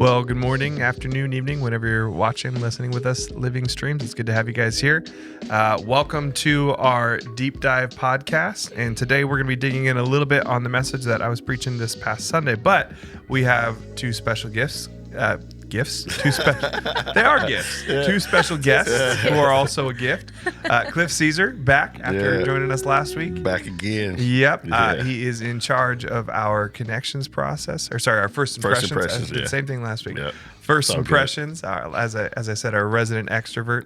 Well, good morning, afternoon, evening, whenever you're watching, listening with us, living streams. It's good to have you guys here. Welcome to our deep dive podcast. And today we're going to be digging in a little bit on the message that I was preaching this past Sunday. But we have two special gifts. They are gifts. Yeah. Two special guests who are also a gift. Cliff Caesar back after joining us last week. Back again. Yep. He is in charge of our connections process, our first impressions. I did the same thing last week. Yep. First impressions, as I said, our resident extrovert.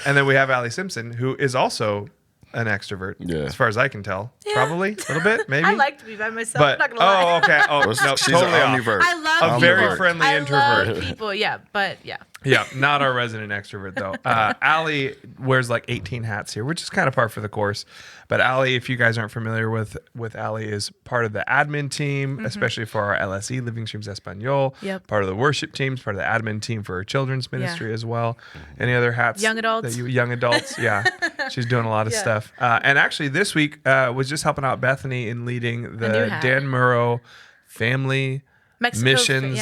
And then we have Ali Simpson, who is also an extrovert, as far as I can tell. Yeah. Probably a little bit, maybe. I like to be by myself. But, not gonna lie. Okay. Oh, no, she's totally an ambivert. I love a very friendly introvert. I love people, but yeah. Yeah, not our resident extrovert though. Ali wears like 18 hats here, which is kind of par for the course. But Ali, if you guys aren't familiar with Ali, is part of the admin team, especially for our LSE, Living Streams Espanol. Yep. Part of the worship teams, part of the admin team for our children's ministry as well. Any other hats? Young adults. Young adults, yeah. She's doing a lot of stuff. And actually this week was just helping out Bethany in leading the Dan Murrow family missions,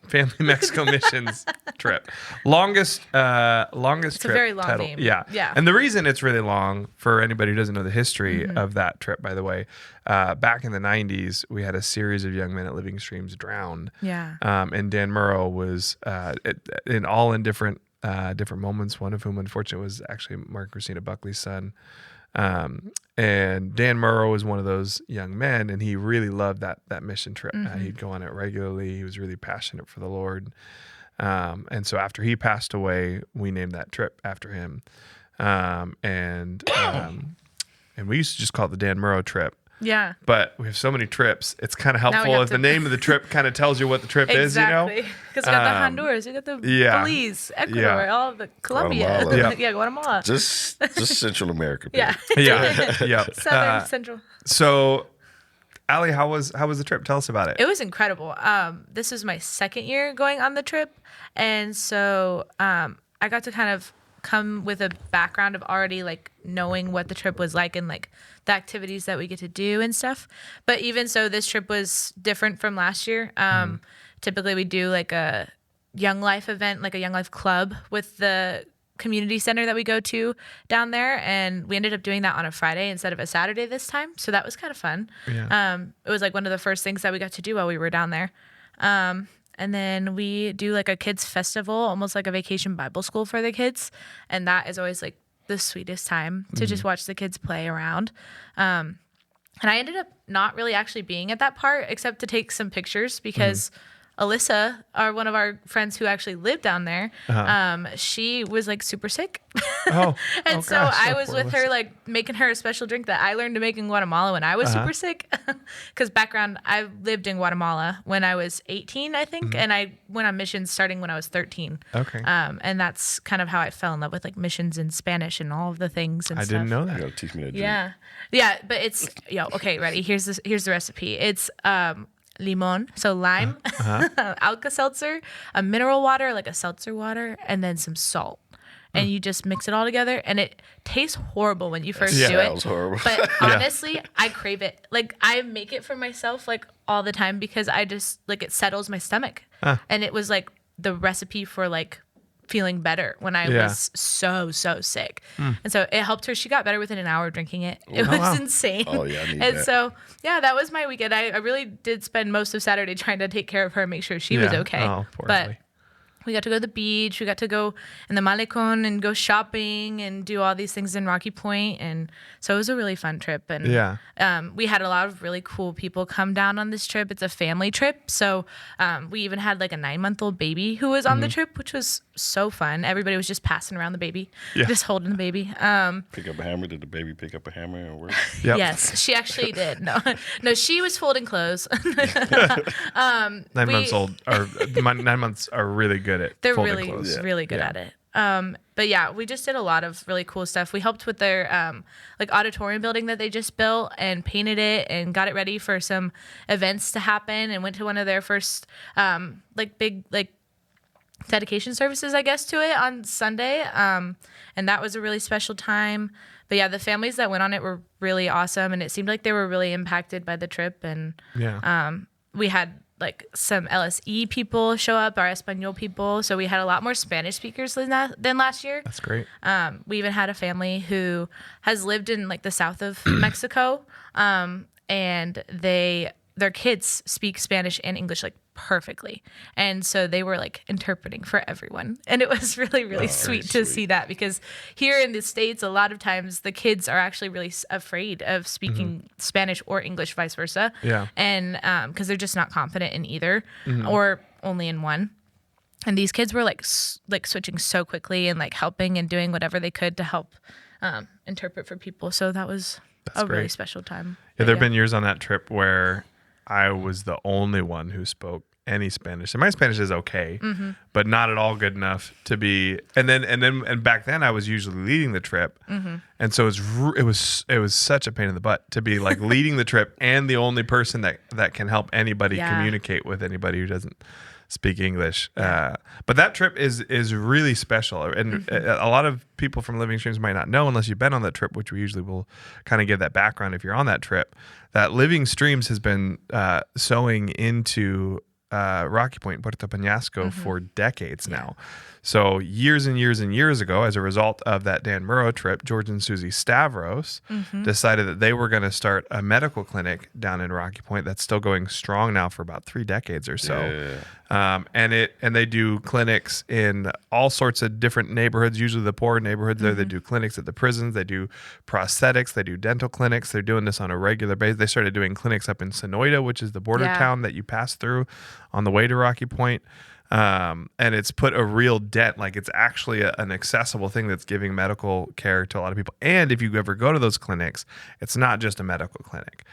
family Mexico missions trip. Longest it's trip. A very long title. name. Yeah. And the reason it's really long, for anybody who doesn't know the history of that trip, by the way, back in the 90s, we had a series of young men at Living Streams drown. Yeah. And Dan Murrow was in different moments, one of whom unfortunately was actually Mark and Christina Buckley's son. And Dan Murrow was one of those young men, and he really loved that mission trip. He'd go on it regularly. He was really passionate for the Lord. And so after he passed away, we named that trip after him. And we used to just call it the Dan Murrow trip. Yeah. But we have so many trips. It's kind of helpful if the name of the trip kind of tells you what the trip is, you know? Exactly. Because we got the Honduras, we got the Belize, Ecuador, all the Colombia. Guatemala. Just Central America. Yeah. Southern, Central. So, Ali, how was the trip? Tell us about it. It was incredible. This was my second year going on the trip. And so I got to kind of come with a background of already like knowing what the trip was like and like the activities that we get to do and stuff. But even so, this trip was different from last year. Typically we do like a Young Life event, like a Young Life club with the community center that we go to down there. And we ended up doing that on a Friday instead of a Saturday this time. So that was kind of fun. Yeah. It was like one of the first things that we got to do while we were down there. And then we do like a kids festival, almost like a vacation Bible school for the kids. And that is always like the sweetest time to just watch the kids play around. And I ended up not really actually being at that part except to take some pictures because Alyssa, one of our friends who actually lived down there, she was like super sick. And so I was with her like making her a special drink that I learned to make in Guatemala when I was super sick. Because background, I lived in Guatemala when I was 18, I think, and I went on missions starting when I was 13. Okay. And that's kind of how I fell in love with like missions in Spanish and all of the things and stuff. I didn't know that. You gotta teach me that drink. Yeah, but it's okay, ready. Here's the recipe. It's limon, so lime, Alka-Seltzer, a mineral water, like a seltzer water, and then some salt. And you just mix it all together, and it tastes horrible when you first do it. That was horrible. But honestly, I crave it. Like, I make it for myself, like, all the time because I just, like, it settles my stomach. And it was, like, the recipe for, like, feeling better when I was so sick. And so it helped her. She got better within an hour drinking it. It was insane. Oh, yeah, I need and that. So, that was my weekend. I really did spend most of Saturday trying to take care of her and make sure she was okay. Oh, poor but Lee. we got to go to the beach. We got to go in the Malecon and go shopping and do all these things in Rocky Point. And so it was a really fun trip. And we had a lot of really cool people come down on this trip. It's a family trip. So we even had like a 9-month-old baby who was on the trip, which was so fun. Everybody was just passing around the baby, just holding the baby. Pick up a hammer. Did the baby pick up a hammer and work? Yep. Yes, she actually did. No, she was folding clothes. 9 months old. 9 months are really good at They're folding really, clothes. really good at it. But yeah, we just did a lot of really cool stuff. We helped with their like auditorium building that they just built and painted it and got it ready for some events to happen and went to one of their first like big like dedication services, I guess, to it on Sunday. And that was a really special time. But yeah, the families that went on it were really awesome, and it seemed like they were really impacted by the trip. And we had like some LSE people show up, our Espanol people. So we had a lot more Spanish speakers than last year. That's great. We even had a family who has lived in like the south of Mexico, and their kids speak Spanish and English like perfectly, and so they were like interpreting for everyone, and it was really sweet to see that, because here in the States a lot of times the kids are actually really afraid of speaking Spanish or English, vice versa, and because they're just not confident in either or only in one. And these kids were like switching so quickly and like helping and doing whatever they could to help interpret for people. So that's a really special time. Yeah, there have been years on that trip where I was the only one who spoke any Spanish. And my Spanish is okay, but not at all good enough to be. And back then I was usually leading the trip, and so it was such a pain in the butt to be like leading the trip and the only person that can help anybody communicate with anybody who doesn't speak English. But that trip is really special, and a lot of people from Living Streams might not know unless you've been on that trip, which we usually will kind of give that background if you're on that trip, that Living Streams has been sowing into Rocky Point, Puerto Peñasco for decades now. So years and years and years ago, as a result of that Dan Murrow trip, George and Susie Stavros decided that they were going to start a medical clinic down in Rocky Point that's still going strong now for about 3 decades or so. And they do clinics in all sorts of different neighborhoods, usually the poorer neighborhoods there. They do clinics at the prisons. They do prosthetics. They do dental clinics. They're doing this on a regular basis. They started doing clinics up in Sonoita, which is the border town that you pass through on the way to Rocky Point. And it's put a real dent. Like, it's actually an accessible thing that's giving medical care to a lot of people. And if you ever go to those clinics, it's not just a medical clinic.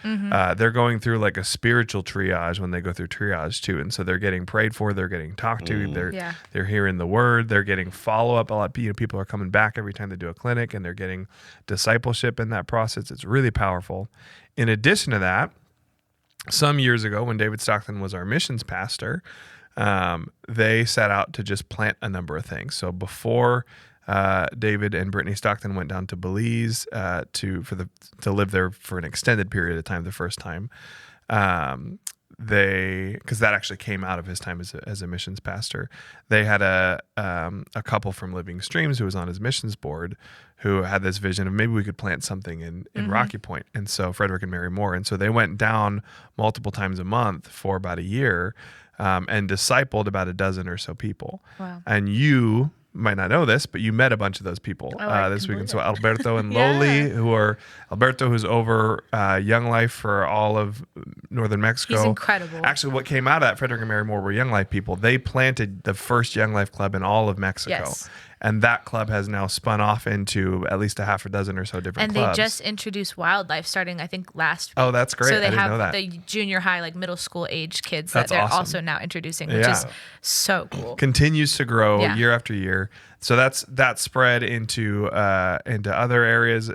They're going through like a spiritual triage when they go through triage too. And so they're getting prayed for, they're getting talked to, they're hearing the word, they're getting follow up. A lot of people are coming back every time they do a clinic, and they're getting discipleship in that process. It's really powerful. In addition to that, some years ago when David Stockton was our missions pastor, they set out to just plant a number of things. So before David and Brittany Stockton went down to Belize to live there for an extended period of time, the first time, because that actually came out of his time as a missions pastor. They had a couple from Living Streams who was on his missions board who had this vision of maybe we could plant something in Rocky Point. And so Frederick and Mary Moore. And so they went down multiple times a month for about a year, and discipled about a dozen or so people. Wow. And you might not know this, but you met a bunch of those people this weekend. So Alberto and Loli, who's over Young Life for all of northern Mexico. He's incredible. Actually, what came out of that, Frederick and Mary Moore were Young Life people. They planted the first Young Life club in all of Mexico. Yes. And that club has now spun off into at least a half a dozen or so different clubs. And they just introduced wildlife starting, I think, last week. Oh, that's great. So they I didn't know have that. the junior high, like middle school age kids That's that they're awesome. also now introducing, which is so cool. Continues to grow year after year. So that spread into other areas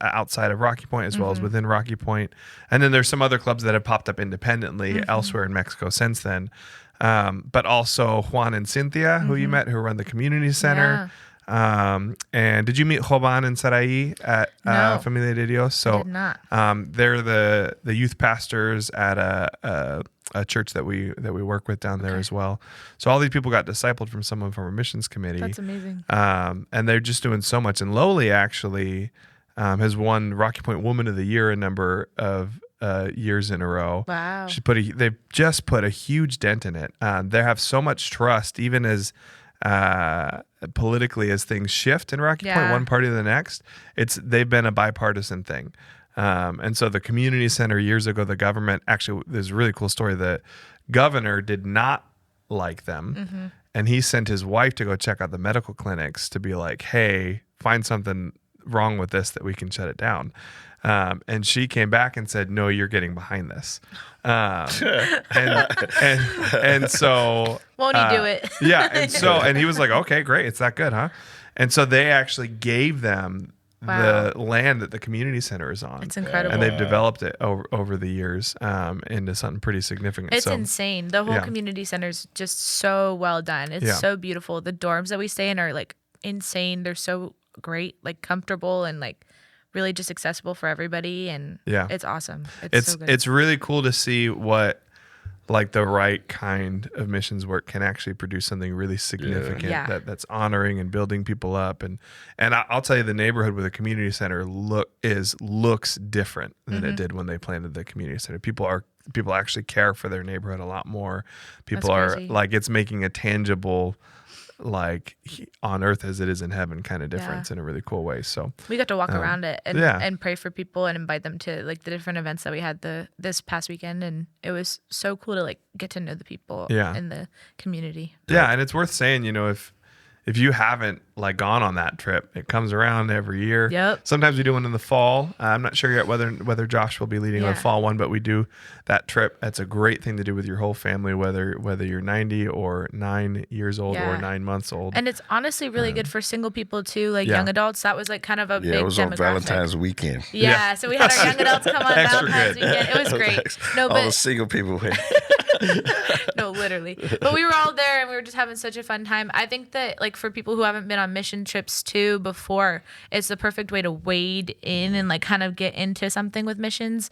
outside of Rocky Point as well as within Rocky Point. And then there's some other clubs that have popped up independently elsewhere in Mexico since then. But also Juan and Cynthia, who you met, who run the community center. And did you meet Jovan and Sarai at Familia de Dios? So I did not. They're the youth pastors at a church that we work with down there as well. So all these people got discipled from someone from our missions committee. That's amazing. And they're just doing so much. And Loli actually has won Rocky Point Woman of the Year a number of years in a row. Wow. They've just put a huge dent in it. They have so much trust, even as politically as things shift in Rocky Point, one party to the next. They've been a bipartisan thing. And so the community center years ago, the government, actually, there's a really cool story. The governor did not like them, and he sent his wife to go check out the medical clinics to be like, hey, find something wrong with this that we can shut it down. And she came back and said, no, you're getting behind this. And so won't he do it? And he was like, okay, great. It's that good, huh? And so they actually gave them the land that the community center is on. It's incredible. And they've developed it over the years into something pretty significant. It's insane. The whole community center is just so well done. It's so beautiful. The dorms that we stay in are like insane. They're so great, like comfortable and like really just accessible for everybody. And it's awesome. It's so good. It's really cool to see what like the right kind of missions work can actually produce something really significant Yeah. that's honoring and building people up. And I'll tell you, the neighborhood with a community center looks different than it did when they planted the community center. People actually care for their neighborhood a lot more. People That's are crazy. like, it's making a tangible, like on earth as it is in heaven kind of difference in a really cool way. So We got to walk around it and, yeah. and pray for people and invite them to like the different events that we had this past weekend, and it was so cool to like get to know the people in the community. Yeah, and it's worth saying, if you haven't like gone on that trip, it comes around every year. Yep. Sometimes we do one in the fall. I'm not sure yet whether Josh will be leading the fall one, but we do that trip. That's a great thing to do with your whole family, whether you're 90 or 9 years old or 9 months old. And it's honestly really good for single people too, like young adults. That was like kind of a big it was on demographic. Valentine's weekend. Yeah, so we had our young adults come on Extra Valentine's good. weekend. It was great. No, All the but single people. no, literally. But we were all there and we were just having such a fun time. I think that like for people who haven't been on mission trips too before, it's the perfect way to wade in and like kind of get into something with missions,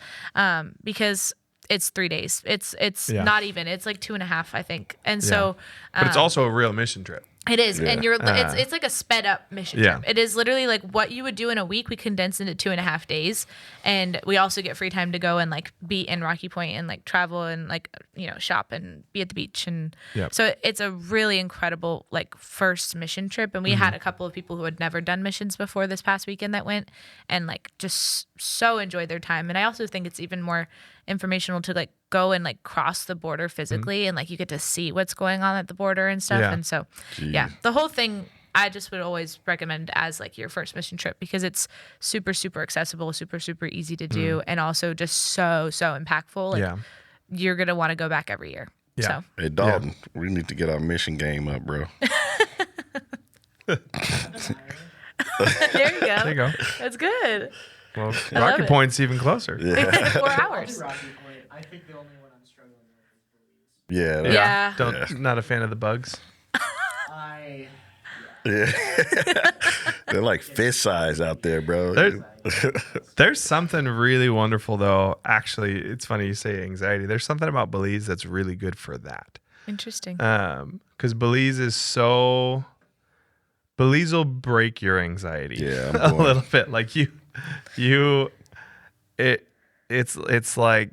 because it's 3 days. It's not even. It's like 2.5, I think. And so, but it's also a real mission trip. it is, and it's like a sped up mission Yeah. trip. It is literally like what you would do in a week. We condense into 2.5 days, and we also get free time to go and like be in Rocky Point and like travel and like shop and be at the beach, and so it's a really incredible like first mission trip. And we had a couple of people who had never done missions before this past weekend that went and like just so enjoyed their time. And I also think it's even more informational to like go and like cross the border physically and like you get to see what's going on at the border and stuff. And so the whole thing I just would always recommend as like your first mission trip, because it's super, super accessible, super, super easy to do, and also just so impactful. Like you're gonna want to go back every year. So Hey, Dalton, we need to get our mission game up, bro. there you go. There you go. That's good. Well, love Rocky it. Point's even closer. 4 I'll hours. do Rocky Point. I think the only one I'm struggling with is Belize. Yeah. Yeah. Not a fan of the bugs. I They're like fist size out there, bro. There's something really wonderful, though. Actually, it's funny you say anxiety. There's something about Belize that's really good for that. Interesting. Because Belize will break your anxiety Yeah, I'm a going. little bit. Like it's like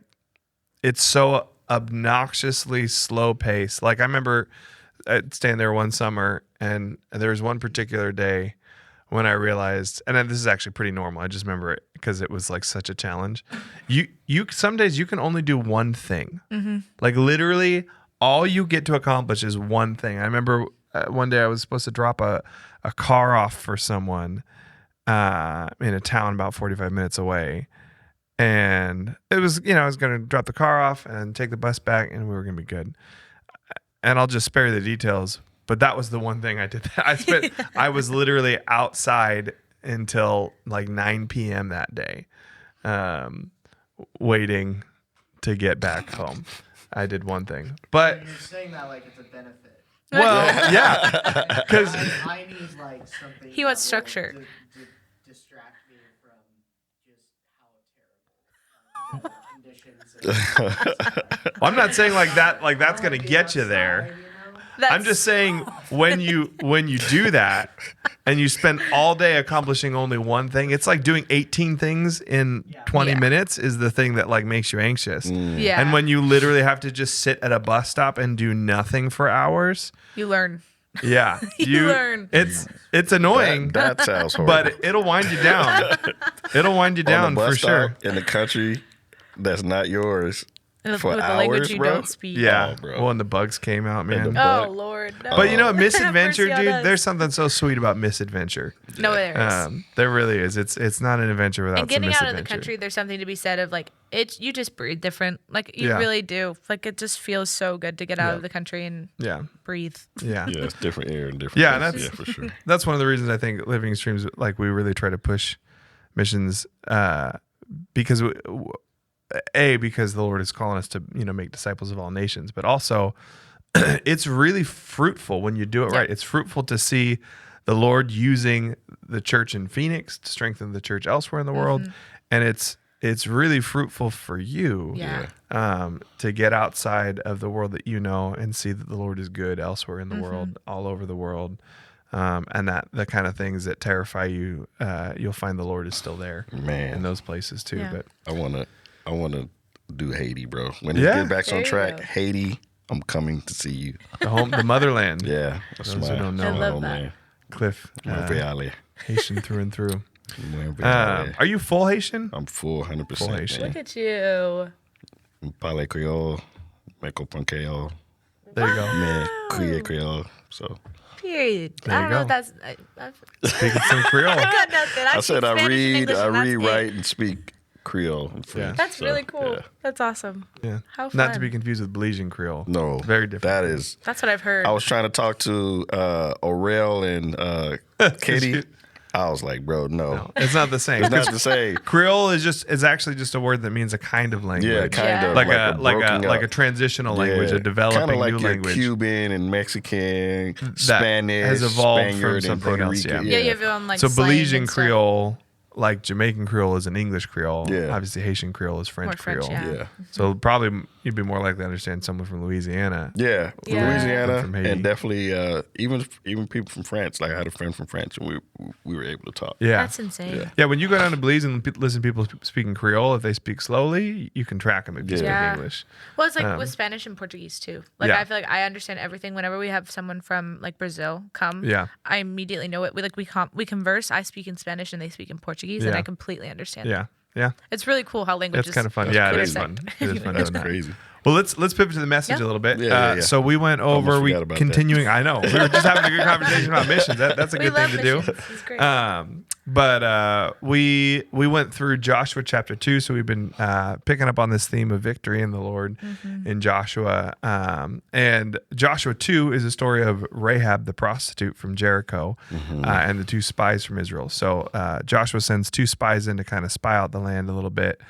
it's so obnoxiously slow pace. Like I remember staying there one summer, and there was one particular day when I realized, and this is actually pretty normal. I just remember it because it was like such a challenge. You some days you can only do one thing. Like literally, all you get to accomplish is one thing. I remember one day I was supposed to drop a car off for someone in a town about 45 minutes away. And it was, I was going to drop the car off and take the bus back, and we were going to be good. And I'll just spare you the details, but that was the one thing I did. I was literally outside until like 9 p.m. that day, waiting to get back home. I did one thing, but You're saying that like it's a benefit. well, yeah, because I need like something. He wants that will structure. distract me from just how terrible conditions. I'm not saying like that. Like that's going to get you there. I'm just saying when you do that and you spend all day accomplishing only one thing, it's like doing 18 things in 20 minutes is the thing that like makes you anxious. Yeah. And when you literally have to just sit at a bus stop and do nothing for hours, you learn. yeah, You learn. It's annoying, That sounds horrible. but it'll wind you down. It'll wind you On down the bus for sure. stop in the country that's not yours. With For the language hours, you bro? don't speak. Yeah. Oh, bro. Well, when the bugs came out, man. the- Oh Lord. No. But Have misadventure, mercy on dude. us. There's something so sweet about misadventure. No, there is. There really is. It's not an adventure without And getting some out of the misadventure. country, there's something to be said of like you just breathe different. Like you Yeah. really do. Like it just feels so good to get out Yeah. of the country and Yeah, breathe. yeah. Yeah, it's different air and different. Yeah, places. that's- for sure. That's one of the reasons I think Living Streams, like we really try to push missions, because because the Lord is calling us to make disciples of all nations, but also it's really fruitful when you do it right. It's fruitful to see the Lord using the church in Phoenix to strengthen the church elsewhere in the world, and it's really fruitful for you Yeah. to get outside of the world that you know and see that the Lord is good elsewhere in the world, all over the world. And that the kind of things that terrify you, you'll find the Lord is still there Man. in those places too. Yeah. But I wanna do Haiti, bro. When it Yeah. gets back There on you track, go. Haiti, I'm coming to see you. the motherland. Yeah, that's Those who don't know. I love homeland. Cliff, Muy reale. Haitian through and through. Muy reale. Are you full Haitian? I'm full 100%. Full Haitian. Look at you. Parle Creole, me comprends Creole, There you go. me crier Creole. So Period. There I you don't know go. if that's. I've Speaking some Creole. got nothing. I said speak I Spanish and read, English, I and that's read, it. write, and speak Creole and French. That's So, really cool. yeah. That's awesome. Yeah. How Not to fun. be confused with Belizean Creole. No, Very different. That is. That's what I've heard. I was trying to talk to Aurel and Katie. I was like, bro, no. It's not the same. It's not the same. Creole is actually just a word that means a kind of language. Yeah, kind of like broken a up. transitional language, a developing kind of like new your language Cuban and Mexican, Spanish, has evolved from Spaniard, and something Puerto else, Rican. yeah, you have your own like. So slang Belizean and stuff. Creole, like Jamaican Creole, is an English Creole. Yeah. Obviously, Haitian Creole is French More French, Creole. yeah. Yeah. So probably you'd be more likely to understand someone from Louisiana. Yeah, Yeah. Louisiana, From Haiti. and definitely even people from France. Like I had a friend from France, and we were able to talk. Yeah. That's insane. Yeah, when you go down to Belize and listen to people speaking Creole, if they speak slowly, you can track them if you speak Yeah. English. Well, it's like with Spanish and Portuguese too. Like Yeah. I feel like I understand everything. Whenever we have someone from like Brazil come, Yeah. I immediately know it. We converse. I speak in Spanish and they speak in Portuguese, and Yeah. I completely understand. Yeah. Yeah. It's really cool how languages. That's kind of fun. Yeah, it is intersect. fun. It is fun That's doing that. crazy. Well, let's pivot to the message Yeah. a little bit. Yeah. So we went over. Almost We forgot about continuing. I know we were just having a good conversation about missions. That's a We good thing love to do. missions. It's great. But we went through Joshua chapter 2, so we've been picking up on this theme of victory in the Lord in Joshua. And Joshua 2 is a story of Rahab the prostitute from Jericho and the two spies from Israel. So Joshua sends two spies in to kind of spy out the land a little bit.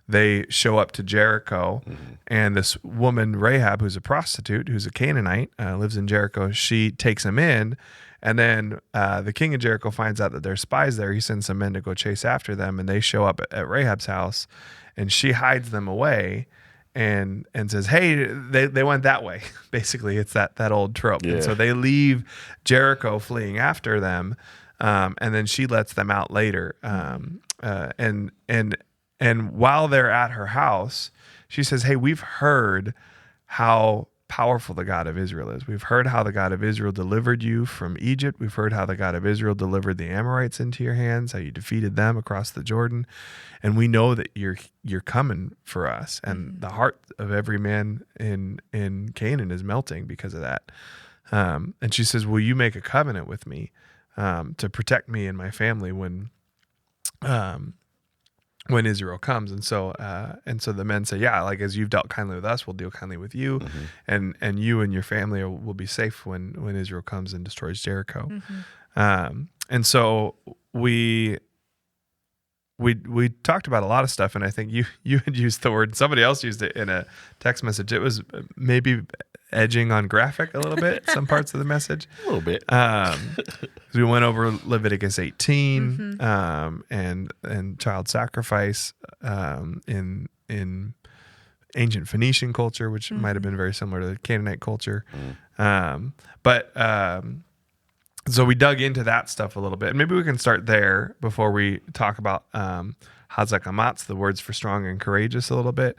They show up to Jericho, and this woman, Rahab, who's a prostitute, who's a Canaanite, lives in Jericho. She takes them in, and then the king of Jericho finds out that there's spies there. He sends some men to go chase after them, and they show up at Rahab's house, and she hides them away and says, hey, they went that way. Basically, it's that old trope. Yeah. And so they leave Jericho fleeing after them, and then she lets them out later. And while they're at her house, she says, hey, we've heard how powerful the God of Israel is. We've heard how the God of Israel delivered you from Egypt. We've heard how the God of Israel delivered the Amorites into your hands, how you defeated them across the Jordan. And we know that you're coming for us. And the heart of every man in Canaan is melting because of that. And she says, will you make a covenant with me to protect me and my family when Israel comes? And so the men say, yeah, like as you've dealt kindly with us, we'll deal kindly with you, and you and your family will be safe when Israel comes and destroys Jericho. And so we talked about a lot of stuff, and I think you had used the word, somebody else used it in a text message. It was maybe edging on graphic a little bit, some parts of the message. A little bit. We went over Leviticus 18 and child sacrifice in ancient Phoenician culture, which might have been very similar to the Canaanite culture. So we dug into that stuff a little bit. And maybe we can start there before we talk about Hazakamatz, the words for strong and courageous, a little bit.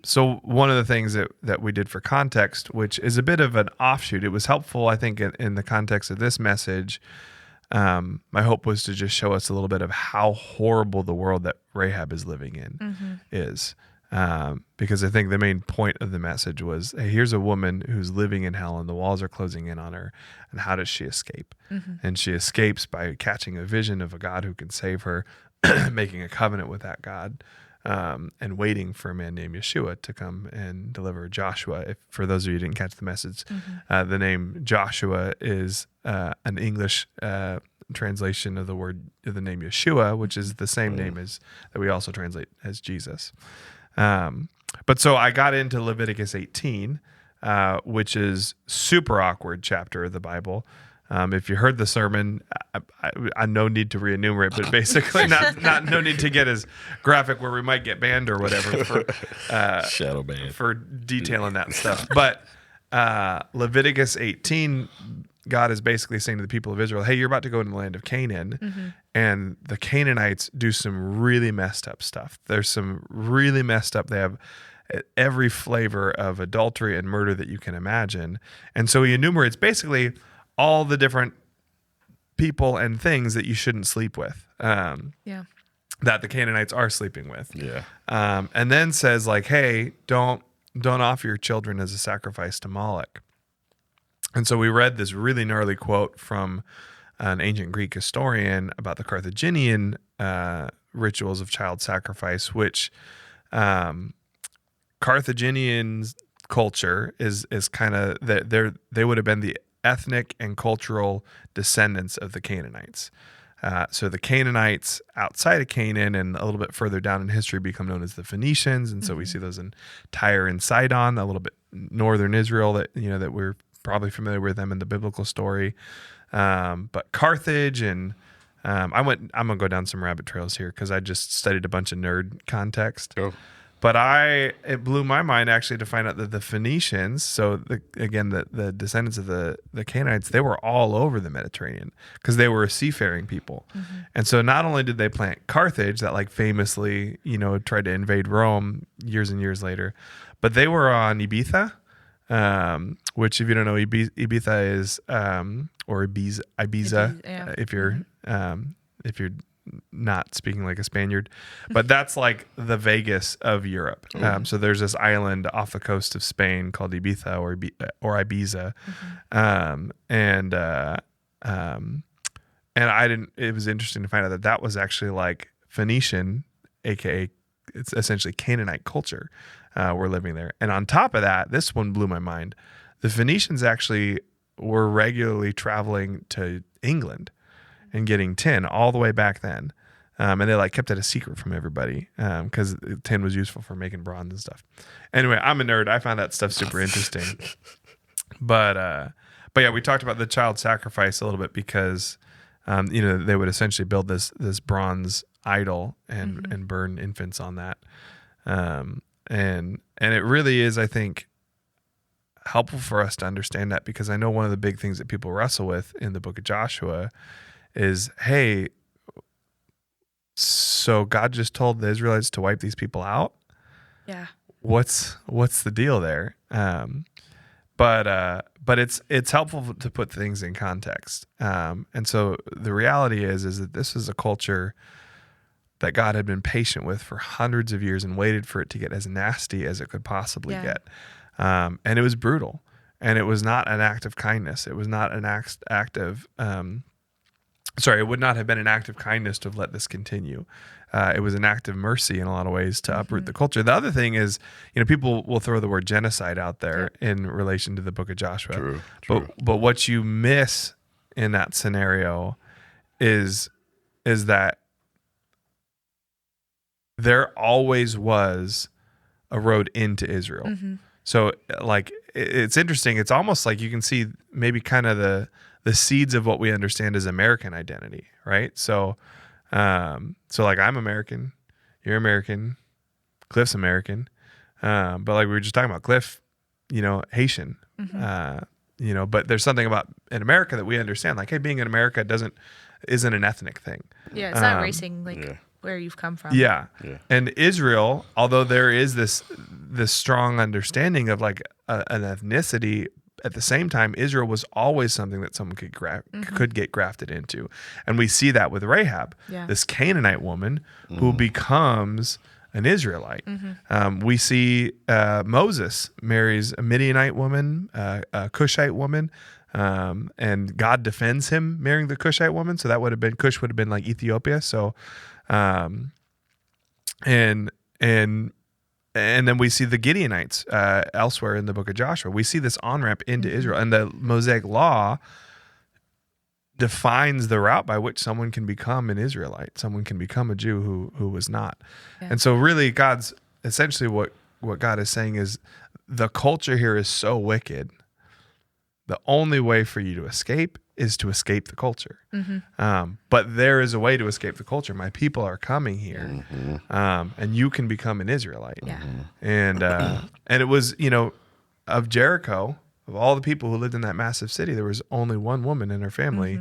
So one of the things that we did for context, which is a bit of an offshoot, it was helpful, I think, in the context of this message. My hope was to just show us a little bit of how horrible the world that Rahab is living in is. Because I think the main point of the message was, hey, here's a woman who's living in hell and the walls are closing in on her. And how does she escape? And she escapes by catching a vision of a God who can save her, making a covenant with that God, and waiting for a man named Yeshua to come and deliver Joshua. For those of you who didn't catch the message, the name Joshua is an English translation of the name Yeshua, which is the same name as that we also translate as Jesus. But so I got into Leviticus 18, which is super awkward chapter of the Bible. If you heard the sermon, I no need to re-enumerate, but basically not no need to get as graphic where we might get banned or whatever for Shadow ban. for detailing that stuff. But Leviticus 18, God is basically saying to the people of Israel, hey, you're about to go into the land of Canaan, and the Canaanites do some really messed up stuff. There's some really messed up. They have every flavor of adultery and murder that you can imagine. And so he enumerates basically all the different people and things that you shouldn't sleep with. That the Canaanites are sleeping with. Yeah. And then says like, hey, don't offer your children as a sacrifice to Moloch. And so we read this really gnarly quote from an ancient Greek historian about the Carthaginian rituals of child sacrifice, which Carthaginian culture is kind of they would have been the ethnic and cultural descendants of the Canaanites. So the Canaanites outside of Canaan and a little bit further down in history become known as the Phoenicians, and so we see those in Tyre and Sidon, a little bit northern Israel that that we're probably familiar with them in the biblical story. But Carthage and I'm gonna go down some rabbit trails here because I just studied a bunch of nerd context. Go. But it blew my mind actually to find out that the Phoenicians, so the descendants of the Canaanites, they were all over the Mediterranean because they were a seafaring people. And so not only did they plant Carthage, that like famously, tried to invade Rome years and years later, but they were on Ibiza, which if you don't know, Ibiza is, or Ibiza, yeah. if you're not speaking like a Spaniard, but that's like the Vegas of Europe. So there's this island off the coast of Spain called Ibiza or Ibiza. And it was interesting to find out that was actually like Phoenician, AKA it's essentially Canaanite culture, were living there. And on top of that, this one blew my mind. The Phoenicians actually were regularly traveling to England and getting tin all the way back then. And they like kept it a secret from everybody because tin was useful for making bronze and stuff. Anyway, I'm a nerd. I found that stuff super interesting. But yeah, we talked about the child sacrifice a little bit because, they would essentially build this bronze idol and burn infants on that. And it really is, I think, helpful for us to understand that because I know one of the big things that people wrestle with in the book of Joshua is, hey, so God just told the Israelites to wipe these people out? Yeah. What's the deal there? But it's helpful to put things in context. And so the reality is that this is a culture that God had been patient with for hundreds of years and waited for it to get as nasty as it could possibly get. And it was brutal. And it was not an act of kindness. It was not an act of it would not have been an act of kindness to have let this continue. It was an act of mercy in a lot of ways to uproot the culture. The other thing is, people will throw the word genocide out there in relation to the book of Joshua. True. But what you miss in that scenario is that there always was a road into Israel. So like, it's interesting. It's almost like you can see maybe kind of the seeds of what we understand as American identity, right? So like I'm American, you're American, Cliff's American, but like we were just talking about Cliff, Haitian, but there's something about in America that we understand, like, hey, being in America isn't an ethnic thing. Yeah, it's not racing where you've come from. Yeah. And Israel, although there is this strong understanding of like an ethnicity, at the same time, Israel was always something that someone could get grafted into. And we see that with Rahab, this Canaanite woman who becomes an Israelite. We see Moses marries a Midianite woman, a Cushite woman, and God defends him marrying the Cushite woman. So that Cush would have been like Ethiopia. So, and then we see the Gideonites elsewhere in the book of Joshua. We see this on-ramp into Israel. And the Mosaic law defines the route by which someone can become an Israelite. Someone can become a Jew who was not. And so really God's essentially what God is saying is the culture here is so wicked. The only way for you to escape is to escape the culture. But there is a way to escape the culture. My people are coming here, and you can become an Israelite. Yeah. And it was, of Jericho, of all the people who lived in that massive city, there was only one woman in her family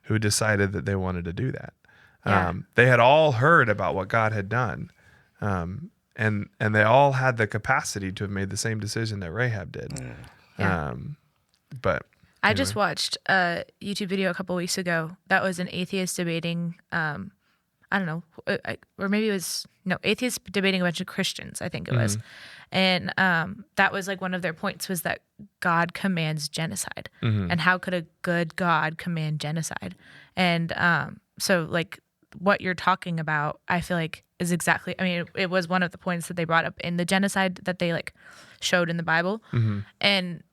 who decided that they wanted to do that. Yeah. They had all heard about what God had done, and they all had the capacity to have made the same decision that Rahab did. Yeah. But I just watched a YouTube video a couple weeks ago that was an atheist debating, I don't know, or maybe it was, no, atheists debating a bunch of Christians, I think it was. And that was like one of their points was that God commands genocide. And how could a good God command genocide? And so like what you're talking about, I feel like is exactly, I mean, it was one of the points that they brought up in the genocide that they like showed in the Bible. And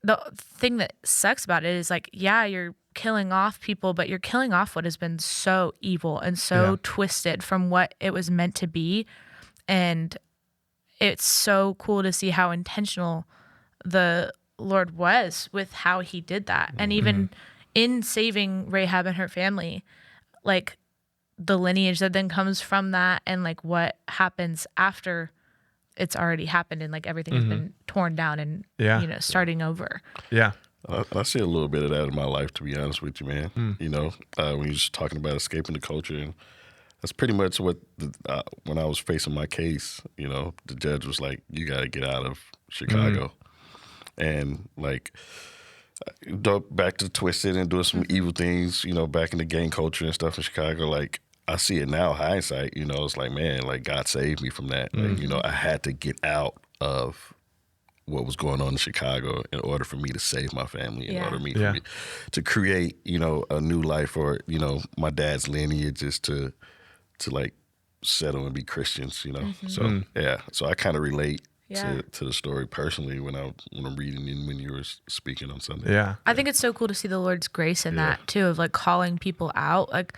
the thing that sucks about it is like, yeah, you're killing off people, but you're killing off what has been so evil and so twisted from what it was meant to be. And it's so cool to see how intentional the Lord was with how he did that. And even in saving Rahab and her family, like the lineage that then comes from that and like what happens after it's already happened and like everything has been torn down and starting over. I see a little bit of that in my life, to be honest with you, man. When you're just talking about escaping the culture, and that's pretty much what when I was facing my case, the judge was like, "You got to get out of Chicago," and like back to Twisted and doing some evil things, back in the gang culture and stuff in Chicago, like. I see it now, hindsight, it's like, man, like God saved me from that. Like, I had to get out of what was going on in Chicago in order for me to save my family, in order for me to create, a new life for, my dad's lineage is to like settle and be Christians, So, so I kind of relate to the story personally when I'm reading and when you were speaking on Sunday. I think it's so cool to see the Lord's grace in that too, of like calling people out, like,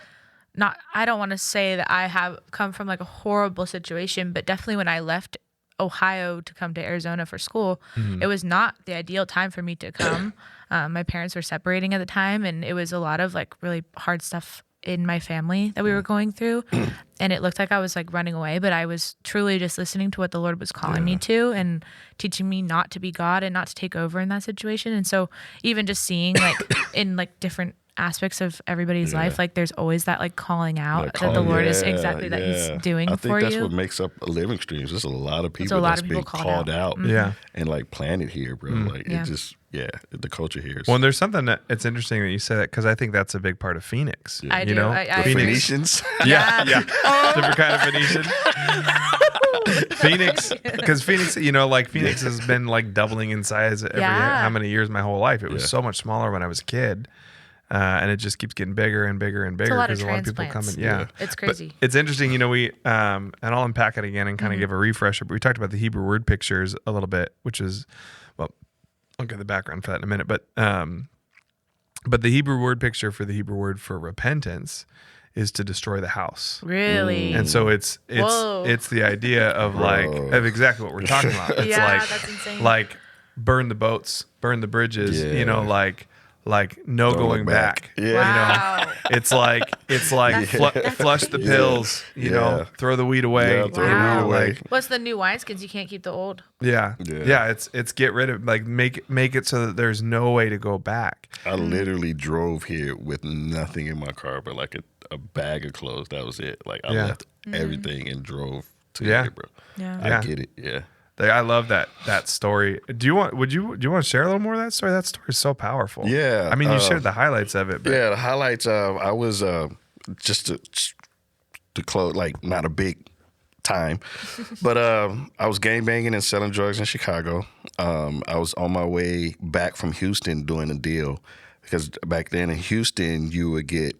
I don't want to say that I have come from like a horrible situation, but definitely when I left Ohio to come to Arizona for school, it was not the ideal time for me to come. My parents were separating at the time, and it was a lot of like really hard stuff in my family that we were going through. And it looked like I was like running away, but I was truly just listening to what the Lord was calling me to and teaching me not to be God and not to take over in that situation. And so even just seeing like in like different aspects of everybody's life, like there's always that like calling out that the Lord is exactly that he's doing for you. I think that's what makes up Living Streams. There's a lot of people that's been called out and like planted here, bro. Like it just, the culture here is. Well, and there's something that it's interesting that you say that because I think that's a big part of Phoenix. I do. The Phoenicians? Different kind of Phoenician. Phoenix, because Phoenix, Phoenix has been like doubling in size every how many years my whole life. It was so much smaller when I was a kid. And it just keeps getting bigger and bigger and bigger because a lot of people come in. It's crazy. But it's interesting, we and I'll unpack it again and kind of give a refresher. But we talked about the Hebrew word pictures a little bit, which is, well, I'll get the background for that in a minute. But the Hebrew word picture for the Hebrew word for repentance is to destroy the house. Really? And so it's the idea of like of exactly what we're talking about. It's that's insane. Like burn the boats, burn the bridges. Like no Don't going look back. Wow. It's like flush the pills. Throw the weed away. Yeah, throw the weed away. What's the new wineskins? You can't keep the old. Yeah. It's get rid of like make it so that there's no way to go back. I literally drove here with nothing in my car, but like a bag of clothes. That was it. Like I left everything and drove to here, bro. I get it. Yeah. I love that story. Do you want to share a little more of that story? That story is so powerful. Yeah. I mean, you shared the highlights of it. But. Yeah, the highlights. I was just to close, like not a big time, but I was gangbanging and selling drugs in Chicago. I was on my way back from Houston doing a deal because back then in Houston you would get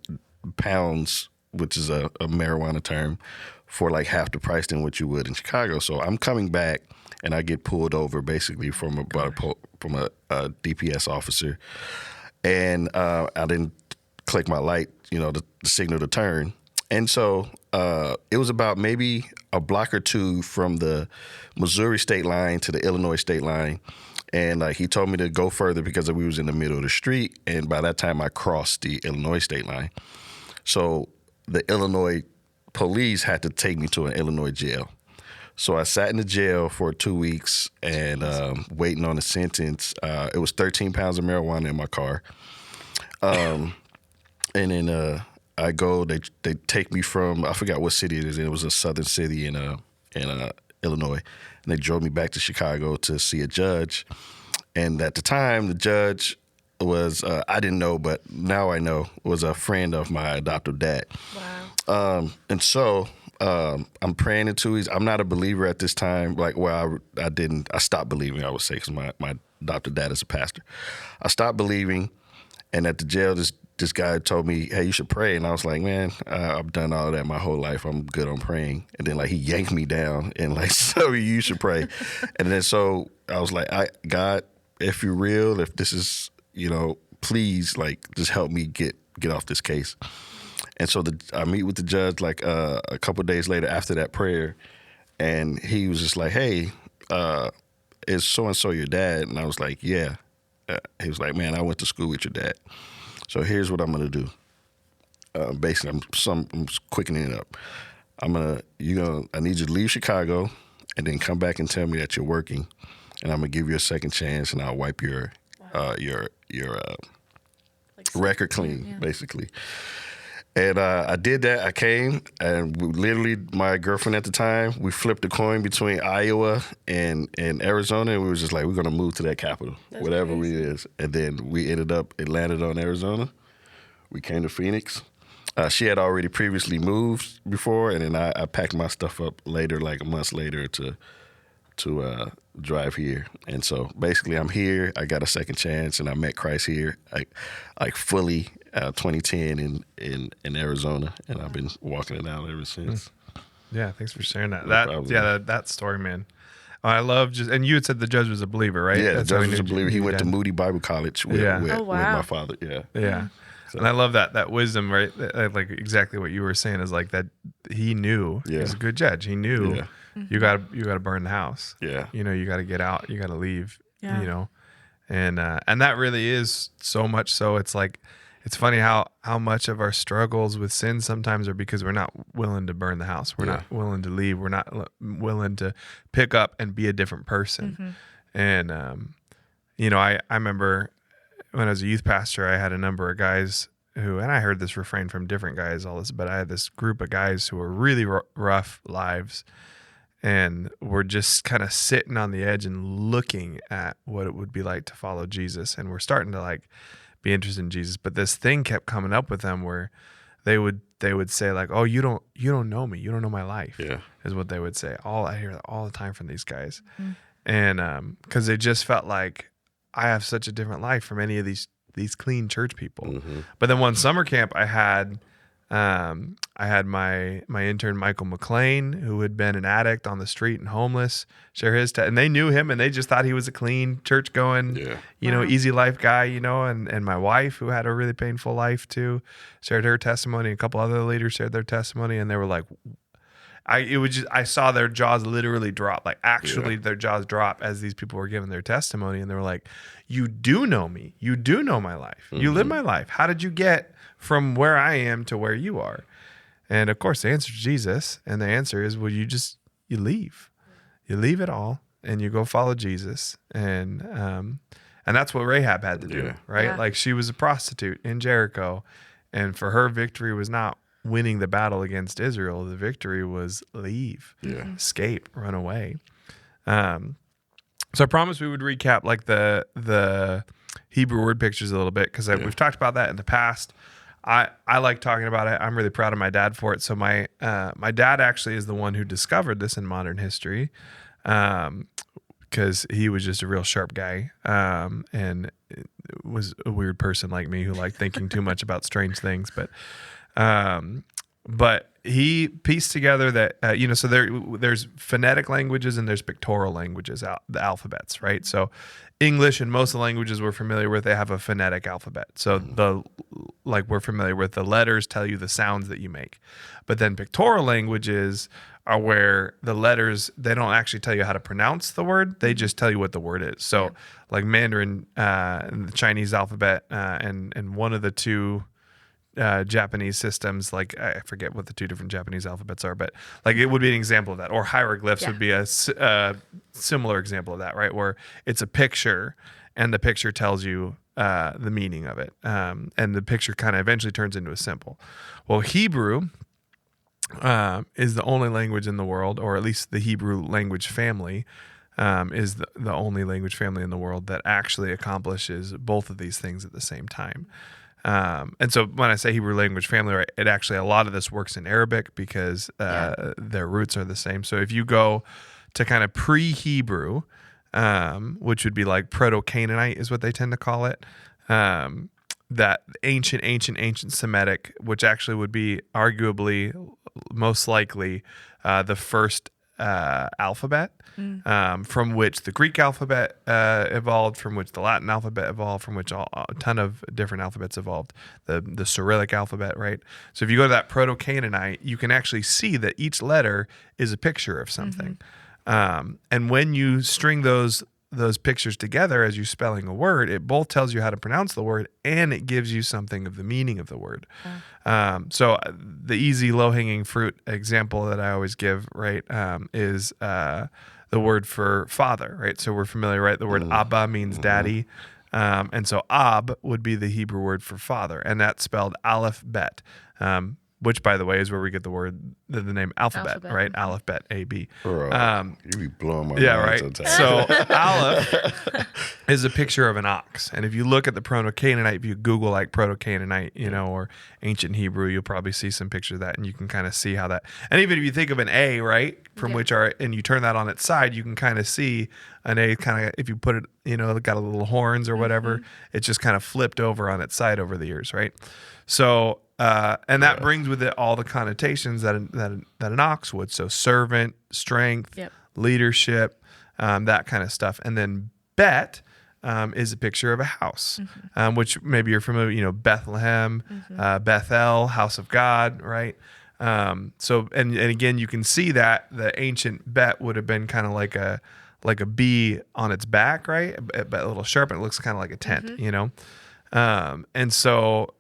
pounds, which is a marijuana term, for like half the price than what you would in Chicago. So I'm coming back. And I get pulled over basically from a DPS officer, and I didn't click my light, the signal to turn. And so it was about maybe a block or two from the Missouri state line to the Illinois state line, And he told me to go further because we was in the middle of the street. And by that time, I crossed the Illinois state line. So the Illinois police had to take me to an Illinois jail. So I sat in the jail for 2 weeks and waiting on the sentence. It was 13 pounds of marijuana in my car. And then I go, they take me from, I forgot what city it is. It was a southern city in Illinois. And they drove me back to Chicago to see a judge. And at the time, the judge was, I didn't know, but now I know, was a friend of my adoptive dad. Wow. And so I'm praying in 2 weeks. I'm not a believer at this time. I stopped believing, I would say, because my adoptive dad is a pastor. I stopped believing. And at the jail, this guy told me, hey, you should pray. And I was like, man, I've done all of that my whole life. I'm good on praying. And then he yanked me down and so you should pray. And then so I was like, God, if you're real, if this is, please just help me get off this case. And so I meet with the judge a couple of days later after that prayer. And he was just like, hey, is so-and-so your dad? And I was like, yeah. He was like, man, I went to school with your dad. So here's what I'm going to do. Basically, I'm just quickening it up. I need you to leave Chicago and then come back and tell me that you're working, and I'm going to give you a second chance, and I'll wipe your record clean, basically. And I did that. I came, and my girlfriend at the time, we flipped a coin between Iowa and Arizona, and we was just like, we're going to move to that capital, whatever it is. And then it landed on Arizona. We came to Phoenix. She had already previously moved before, and then I packed my stuff up later, a month later, to drive here. And so basically I'm here. I got a second chance, and I met Christ here, fully 2010 in Arizona, and I've been walking it out ever since. Yeah, thanks for sharing that. No That story, man. I love and you had said the judge was a believer, right? Yeah, That's the how judge was a believer. He went to Moody Bible College with my father. Yeah. Yeah. So. And I love that wisdom, right? Like exactly what you were saying is that he knew he was a good judge. He knew you got to burn the house. Yeah. You got to get out. You got to leave. Yeah. And that really is so much so. It's funny how much of our struggles with sin sometimes are because we're not willing to burn the house. We're not willing to leave. We're not willing to pick up and be a different person. Mm-hmm. And I remember when I was a youth pastor, I had a number of guys who, and I heard this refrain from different guys, but I had this group of guys who were really rough lives and were just kind of sitting on the edge and looking at what it would be like to follow Jesus. And we're starting to be interested in Jesus. But this thing kept coming up with them where they would say oh, you don't know me. You don't know my life. Yeah. Is what they would say. I hear that all the time from these guys. Mm-hmm. And, cause they just felt like I have such a different life from any of these clean church people. Mm-hmm. But then one summer camp I had my intern Michael McLean, who had been an addict on the street and homeless, share his and they knew him and they just thought he was a clean church going, easy life guy, and my wife, who had a really painful life too, shared her testimony. A couple other leaders shared their testimony, and they were like, I saw their jaws literally drop, their jaws drop as these people were giving their testimony, and they were like, you do know me. You do know my life. Mm-hmm. You live my life. How did you get from where I am to where you are? And of course the answer is Jesus. And the answer is, well, you leave. You leave it all and you go follow Jesus. And that's what Rahab had to do, right? Yeah. She was a prostitute in Jericho, and for her, victory was not winning the battle against Israel. The victory was leave, escape, run away. So I promised we would recap the Hebrew word pictures a little bit, because we've talked about that in the past. I like talking about it. I'm really proud of my dad for it. So my dad actually is the one who discovered this in modern history, because he was just a real sharp guy, and was a weird person like me who liked thinking too much about strange things. But he pieced together that, so there's phonetic languages and there's pictorial languages, the alphabets, right? So English and most of the languages we're familiar with, they have a phonetic alphabet. So we're familiar with the letters tell you the sounds that you make. But then pictorial languages are where the letters, they don't actually tell you how to pronounce the word. They just tell you what the word is. So like Mandarin, the Chinese alphabet, and one of the two Japanese systems, like I forget what the two different Japanese alphabets are, but like it would be an example of that. Or hieroglyphs would be a similar example of that, right? Where it's a picture and the picture tells you the meaning of it. And the picture kind of eventually turns into a symbol. Well, Hebrew is the only language in the world, or at least the Hebrew language family is the only language family in the world that actually accomplishes both of these things at the same time. And so when I say Hebrew language family, right, it actually, a lot of this works in Arabic because their roots are the same. So if you go to kind of pre-Hebrew, which would be like Proto-Canaanite is what they tend to call it, that ancient Semitic, which actually would be arguably most likely the first alphabet, from which the Greek alphabet evolved, from which the Latin alphabet evolved, from which a ton of different alphabets evolved, the Cyrillic alphabet, right? So if you go to that Proto-Canaanite, you can actually see that each letter is a picture of something. And when you string those pictures together as you're spelling a word, it both tells you how to pronounce the word and it gives you something of the meaning of the word. So the easy low-hanging fruit example that I always give, right, is the word for father, right? So we're familiar, right? The word Abba means daddy. And so Ab would be the Hebrew word for father, and that's spelled Aleph Bet. Which, by the way, is where we get the word, the name alphabet, right? Aleph, Bet, A, B. Bro, you be blowing my mind right. sometimes. So Aleph is a picture of an ox. And if you look at the Proto-Canaanite, if you Google like Proto-Canaanite, or ancient Hebrew, you'll probably see some pictures of that, and you can kind of see how that, and even if you think of an A, right, from which and you turn that on its side, you can kind of see an A kind of, if you put it, got a little horns or whatever, it's just kind of flipped over on its side over the years, right? So, and that brings with it all the connotations that an ox would. So servant, strength, leadership, that kind of stuff. And then Bet is a picture of a house, which maybe you're familiar, Bethlehem, Bethel, house of God, right? So, and again, you can see that the ancient Bet would have been kind of like a bee on its back, right? A little sharp, and it looks kind of like a tent, and so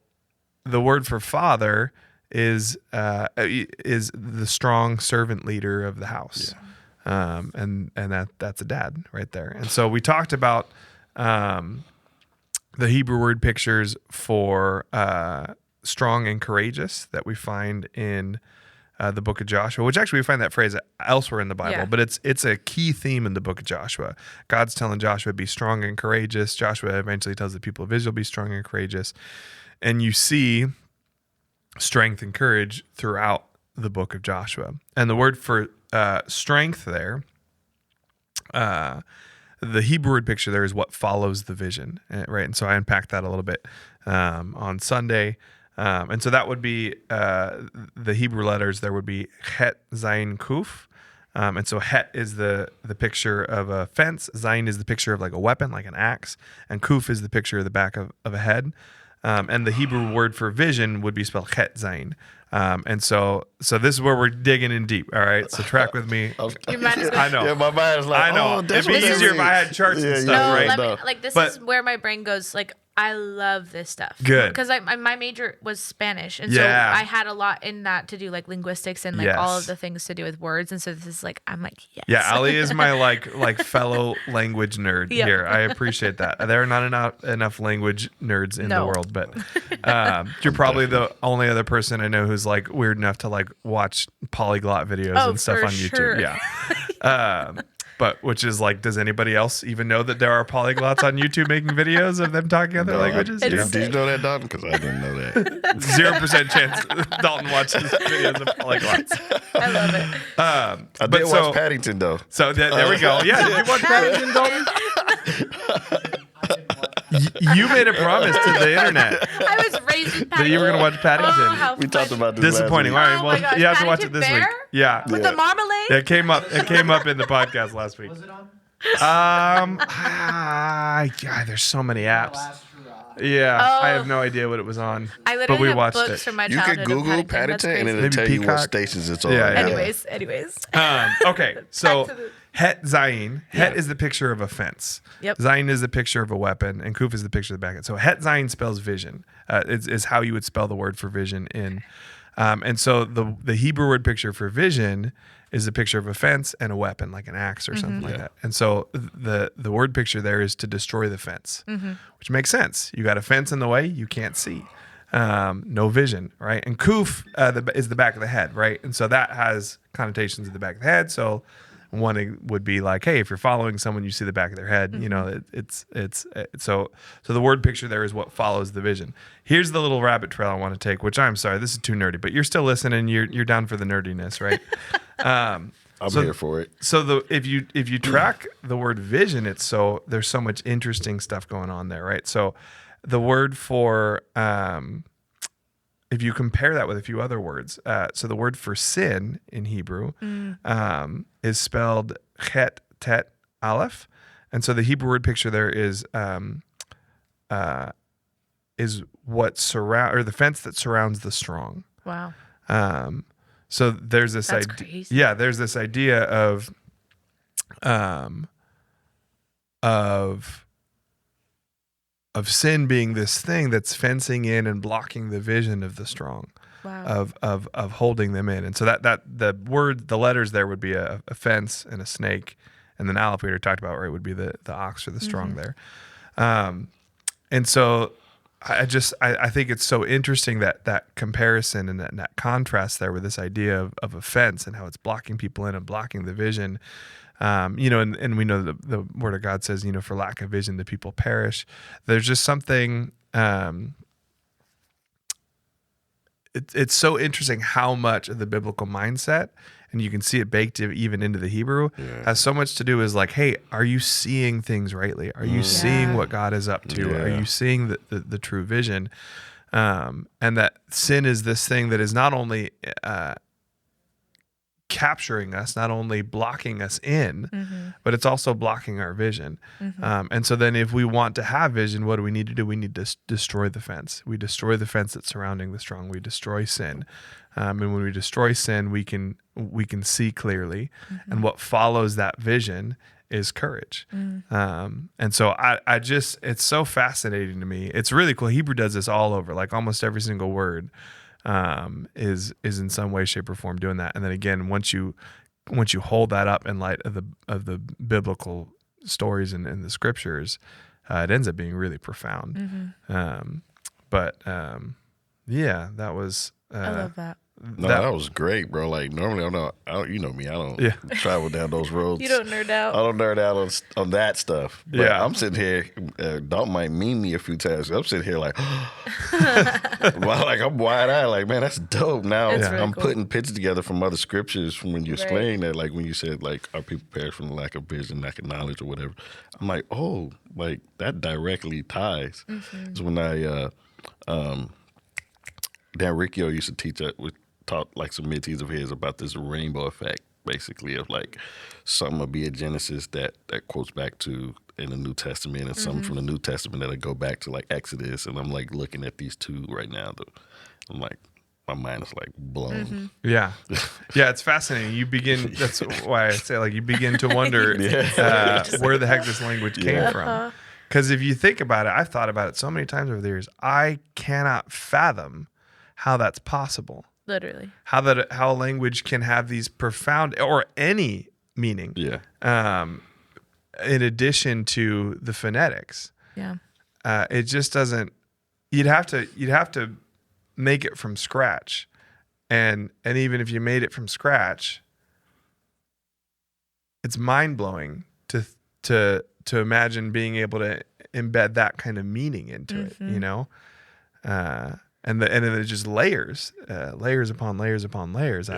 the word for father is the strong servant leader of the house, and that's a dad right there. And so we talked about the Hebrew word pictures for strong and courageous that we find in the book of Joshua, which actually we find that phrase elsewhere in the Bible, but it's a key theme in the book of Joshua. God's telling Joshua, be strong and courageous. Joshua eventually tells the people of Israel, be strong and courageous. And you see strength and courage throughout the book of Joshua. And the word for strength there, the Hebrew word picture there is what follows the vision, right? And so I unpacked that a little bit on Sunday. And so that would be the Hebrew letters. There would be Het, Zayin, Kuf. And so Het is the picture of a fence. Zayin is the picture of like a weapon, like an axe. And Kuf is the picture of the back of a head. And the Hebrew word for vision would be spelled Het Zayin. And so this is where we're digging in deep. All right, so track with me. I know. Yeah, my mind's like, I know. It'd be easier if I had charts and stuff, right? This is where my brain goes. Like, I love this stuff. Good. Because my major was Spanish. And so I had a lot in that to do like linguistics and like all of the things to do with words. And so this is like, I'm like, yes. Yeah, Ali is my like fellow language nerd here. I appreciate that. There are not enough language nerds in the world, but you're probably the only other person I know who's like weird enough to like watch polyglot videos and stuff on YouTube. Sure. Yeah. But which is like, does anybody else even know that there are polyglots on YouTube making videos of them talking other languages? Did you know that, Dalton? Because I didn't know that. 0% chance Dalton watches videos of polyglots. I love it. I did watch Paddington, though. So there we go. Yeah, did you watch Paddington, Dalton? You made a promise to the internet I was raised with Paddington. that you were going to watch Paddington. We talked about this Disappointing. All last right, well, you have to watch it this week. Yeah. With the marmalade? It came up in the podcast last week. Was it on? There's so many apps. Last hurrah. Yeah, I have Oh. no idea what it was on, I but literally we have watched books it. from my You childhood. could of Google That's Paddington and crazy. it'll Maybe tell you what Peacock? stations it's on. Yeah, yeah. Anyways. Okay, so to the- Het Zayin. Het Yeah. is the picture of a fence. Yep. Zayin is the picture of a weapon, and Kuf is the picture of the back end. So Het Zayin spells vision. Is how you would spell the word for vision in. And so the Hebrew word picture for vision is a picture of a fence and a weapon, like an axe or something like that. And so the word picture there is to destroy the fence, which makes sense. You got a fence in the way, you can't see. No vision, right? And Kuf is the back of the head, right? And so that has connotations of the back of the head. So one would be like, hey, if you're following someone, you see the back of their head. You know, so the word picture there is what follows the vision. Here's the little rabbit trail I want to take, which I'm sorry, this is too nerdy, but you're still listening. You're down for the nerdiness, right? I'm here for it. So if you track the word vision, there's so much interesting stuff going on there, right? So the word for if you compare that with a few other words, so the word for sin in Hebrew is spelled chet tet aleph, and so the Hebrew word picture there is what surround or the fence that surrounds the strong. Wow. So there's this That's idea. crazy. Yeah, there's this idea of sin being this thing that's fencing in and blocking the vision of the strong, Wow. of holding them in. And so that the letters there would be a fence and a snake, and then Aleph we already talked about, right, would be the ox or the strong there. And so I think it's so interesting that comparison and that contrast there with this idea of a fence and how it's blocking people in and blocking the vision. And we know the word of God says, for lack of vision, the people perish. There's just something, it's so interesting how much of the biblical mindset, and you can see it baked even into the Hebrew, has so much to do is like, hey, are you seeing things rightly? Are you seeing what God is up to? Yeah. Are you seeing the true vision? And that sin is this thing that is not only capturing us, not only blocking us in, but it's also blocking our vision. And so then if we want to have vision, what do we need to do? We need to destroy the fence. We destroy the fence that's surrounding the strong. We destroy sin. And when we destroy sin, we can see clearly. And what follows that vision is courage. And so I just, it's so fascinating to me. It's really cool. Hebrew does this all over, like almost every single word is in some way, shape, or form doing that. And then again, once you hold that up in light of the biblical stories and the scriptures, it ends up being really profound. Yeah, that was. I love that. No, that was great, bro. Like normally, you know me, I don't travel down those roads. You don't nerd out. I don't nerd out on that stuff. But Yeah. I'm sitting here. Dalton might mean me a few times. I'm sitting here like, like I'm wide eyed. Like, man, that's dope. Now It's really I'm cool. putting pictures together from other scriptures from when you Right. explained that. Like when you said like, our people perish from the lack of vision, lack of knowledge, or whatever. I'm like, oh, like that directly ties. It's when Dan Riccio used to teach us. Taught like some mentees of his about this rainbow effect, basically, of like something will be in Genesis that quotes back to in the New Testament, and something from the New Testament that'll go back to like Exodus. And I'm like looking at these two right now. I'm like, my mind is like blown. Yeah, it's fascinating. That's why I say like you begin to wonder where the heck this language came from. Because if you think about it, I've thought about it so many times over the years. I cannot fathom how that's possible. Literally. How a language can have these profound or any meaning. Yeah. In addition to the phonetics, Yeah. it just doesn't. You'd have to make it from scratch, and even if you made it from scratch, it's mind blowing to imagine being able to embed that kind of meaning into it. And then it just layers upon layers upon layers.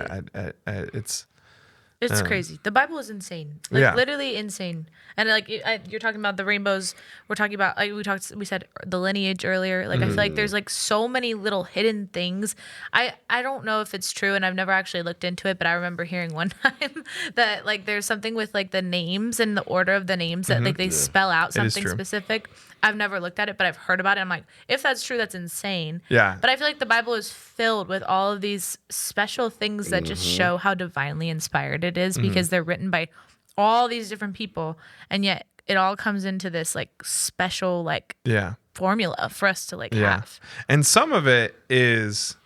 It's crazy. The Bible is insane. Like Yeah. literally insane. And like you're talking about the rainbows. We're talking about like we said the lineage earlier. Like I feel like there's like so many little hidden things. I don't know if it's true, and I've never actually looked into it, but I remember hearing one time that like there's something with like the names and the order of the names that like they spell out It is something true. specific. I've never looked at it, but I've heard about it. I'm like, if that's true, that's insane. Yeah. But I feel like the Bible is filled with all of these special things that just show how divinely inspired it is because they're written by all these different people, and yet it all comes into this like special like Yeah. formula for us to like Yeah. have. And some of it is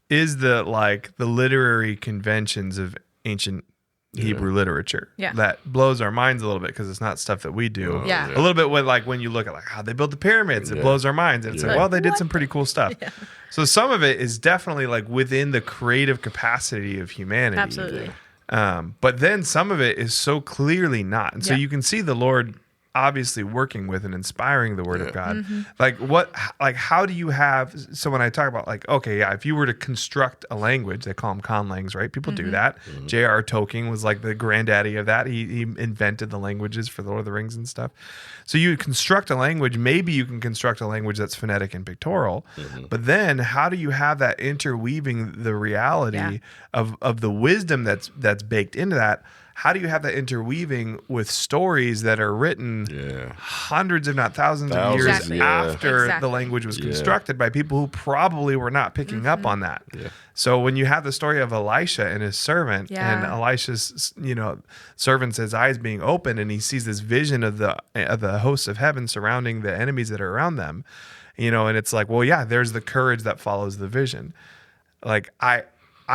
the like the literary conventions of ancient Hebrew literature. Yeah. That blows our minds a little bit because it's not stuff that we do. Yeah. A little bit when you look at like how they built the pyramids, it blows our minds. And it's like, well, they did some pretty cool stuff. So some of it is definitely like within the creative capacity of humanity. Absolutely. But then some of it is so clearly not. And so Yeah. you can see the Lord obviously working with and inspiring the word of God. Mm-hmm. Like how do you have, so when I talk about like, okay, yeah, if you were to construct a language, they call them conlangs, right? People Mm-hmm. do that. J.R.R. Tolkien was like the granddaddy of that. He invented the languages for the Lord of the Rings and stuff. So you construct a language, maybe you can construct a language that's phonetic and pictorial, but then how do you have that interweaving the reality Yeah. of the wisdom that's baked into that? How do you have that interweaving with stories that are written hundreds, if not thousands of years Exactly. after Exactly. the language was constructed by people who probably were not picking up on that? So when you have the story of Elisha and his servant, and Yeah. Elisha's servant's his eyes being opened, and he sees this vision of the hosts of heaven surrounding the enemies that are around them, and it's like, well, yeah, there's the courage that follows the vision. Like I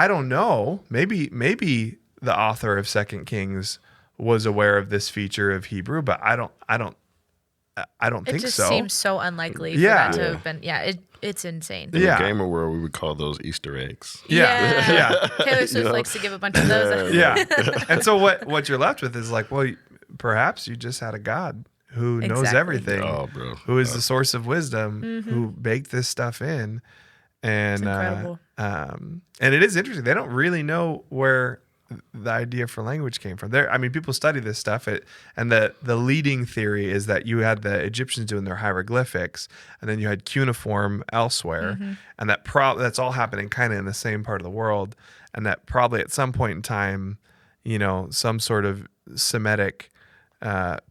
don't know, maybe the author of 2 Kings was aware of this feature of Hebrew, but I don't It think just so. seems so unlikely for Yeah. that to have been. Yeah, it's insane. In Yeah. the gamer world, we would call those Easter eggs. Yeah. Yeah. Taylor Swift know? likes to give a bunch of those. Yeah. And so what you're left with is like, well, perhaps you just had a God who knows Exactly. everything, Oh, bro. who is the source of wisdom, who baked this stuff in. And incredible. and it is interesting. They don't really know where the idea for language came from. People study this stuff, and the leading theory is that you had the Egyptians doing their hieroglyphics, and then you had cuneiform elsewhere, and that's all happening kind of in the same part of the world, and that probably at some point in time, some sort of Semitic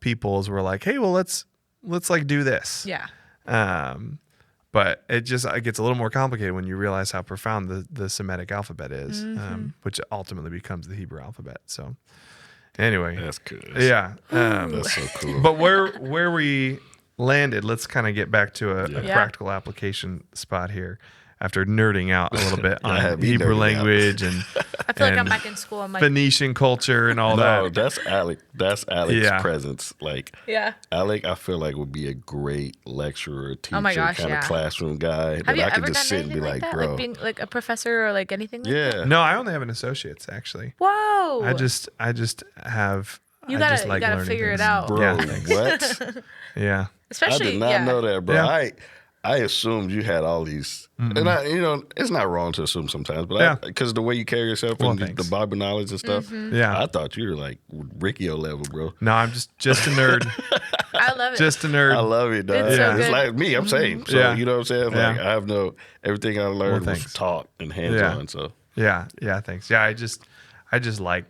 peoples were like, hey, well, let's like do this. Yeah. But it gets a little more complicated when you realize how profound the Semitic alphabet is, which ultimately becomes the Hebrew alphabet. So, anyway, That's good. yeah. That's so cool. But where we landed, let's kind of get back to a Yeah. practical application spot here. After nerding out a little bit on had me Hebrew nerding out. language and I feel like I'm and back in school. I'm like, Phoenician culture and all No, that. that's Alec. That's Alec's Yeah. presence. Like yeah. Alec, I feel like would be a great lecturer, teacher, Oh my gosh, kind yeah. of classroom guy Have that you I ever could done just sit and anything be like like, that? bro, Like being like a professor or like anything like that? yeah. No, I only have an associate's actually. Whoa. I just have. You I just gotta like you gotta learning figure it things. out. Bro, Yeah, thanks. what? Yeah. Especially I did not yeah. know that, bro. Yeah. I assumed you had all these, and it's not wrong to assume sometimes, but Yeah. because the way you carry yourself Well, and the thanks. Bible knowledge and stuff, Yeah. I thought you were like Riccio level, bro. No, I'm just a nerd. I love it. Just a nerd. I love it, dog. It's so It's good. like me, I'm saying. So Yeah. you know what I'm saying? Yeah. Like I have everything I learned was thanks. taught and hands Yeah. on. So Yeah, thanks. Yeah, I just like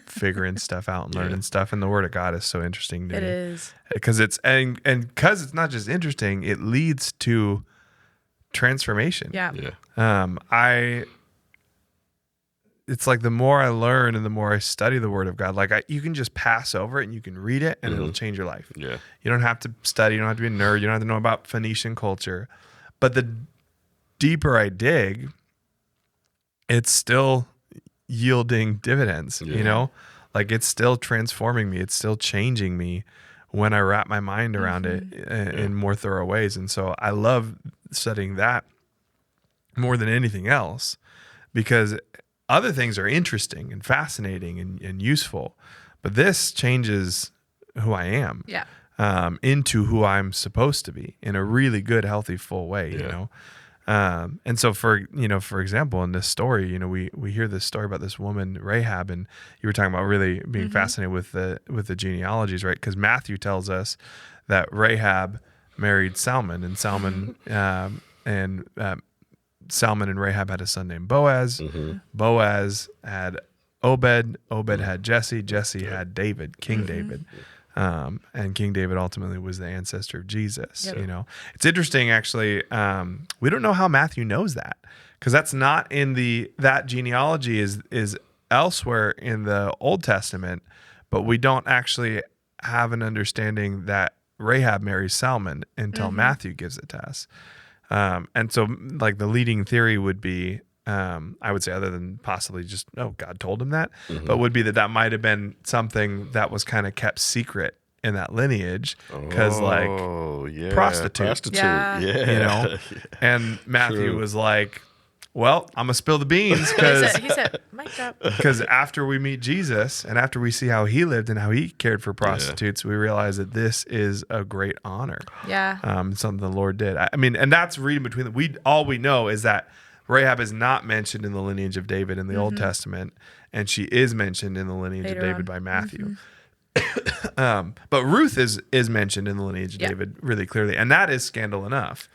figuring stuff out and learning stuff, and the Word of God is so interesting to It me. is. Because it's because it's not just interesting, it leads to transformation. Yeah. yeah. It's like the more I learn and the more I study the Word of God, like you can just pass over it and you can read it and it'll change your life. Yeah. You don't have to study. You don't have to be a nerd. You don't have to know about Phoenician culture. But the deeper I dig, it's still yielding dividends, like it's still transforming me. It's still changing me when I wrap my mind around it in more thorough ways. And so I love studying that more than anything else, because other things are interesting and fascinating and useful, but this changes who I am. Yeah. Into who I'm supposed to be in a really good, healthy, full way, And so for example, in this story, we hear this story about this woman Rahab, and you were talking about really being fascinated with the genealogies, right? Because Matthew tells us that Rahab married Salmon, and Salmon Salmon and Rahab had a son named Boaz. Boaz had Obed. Obed had Jesse. Jesse had David, King David. And King David ultimately was the ancestor of Jesus. Yep. It's interesting, actually. We don't know how Matthew knows that, because that's not in that genealogy is elsewhere in the Old Testament, but we don't actually have an understanding that Rahab marries Salmon until Matthew gives it to us. And so, like, the leading theory would be, I would say, other than possibly just, God told him that, but would be that might have been something that was kind of kept secret in that lineage, because prostitute, Yeah. and Matthew was like, well, I'm gonna spill the beans, because He said, mic drop. because after we meet Jesus and after we see how he lived and how he cared for prostitutes, we realize that this is a great honor. Yeah. Something the Lord did. I mean, and that's reading between all we know is that Rahab is not mentioned in the lineage of David in the Old Testament, and she is mentioned in the lineage Later of David on. by Matthew. But Ruth is mentioned in the lineage of David really clearly, and that is scandal enough.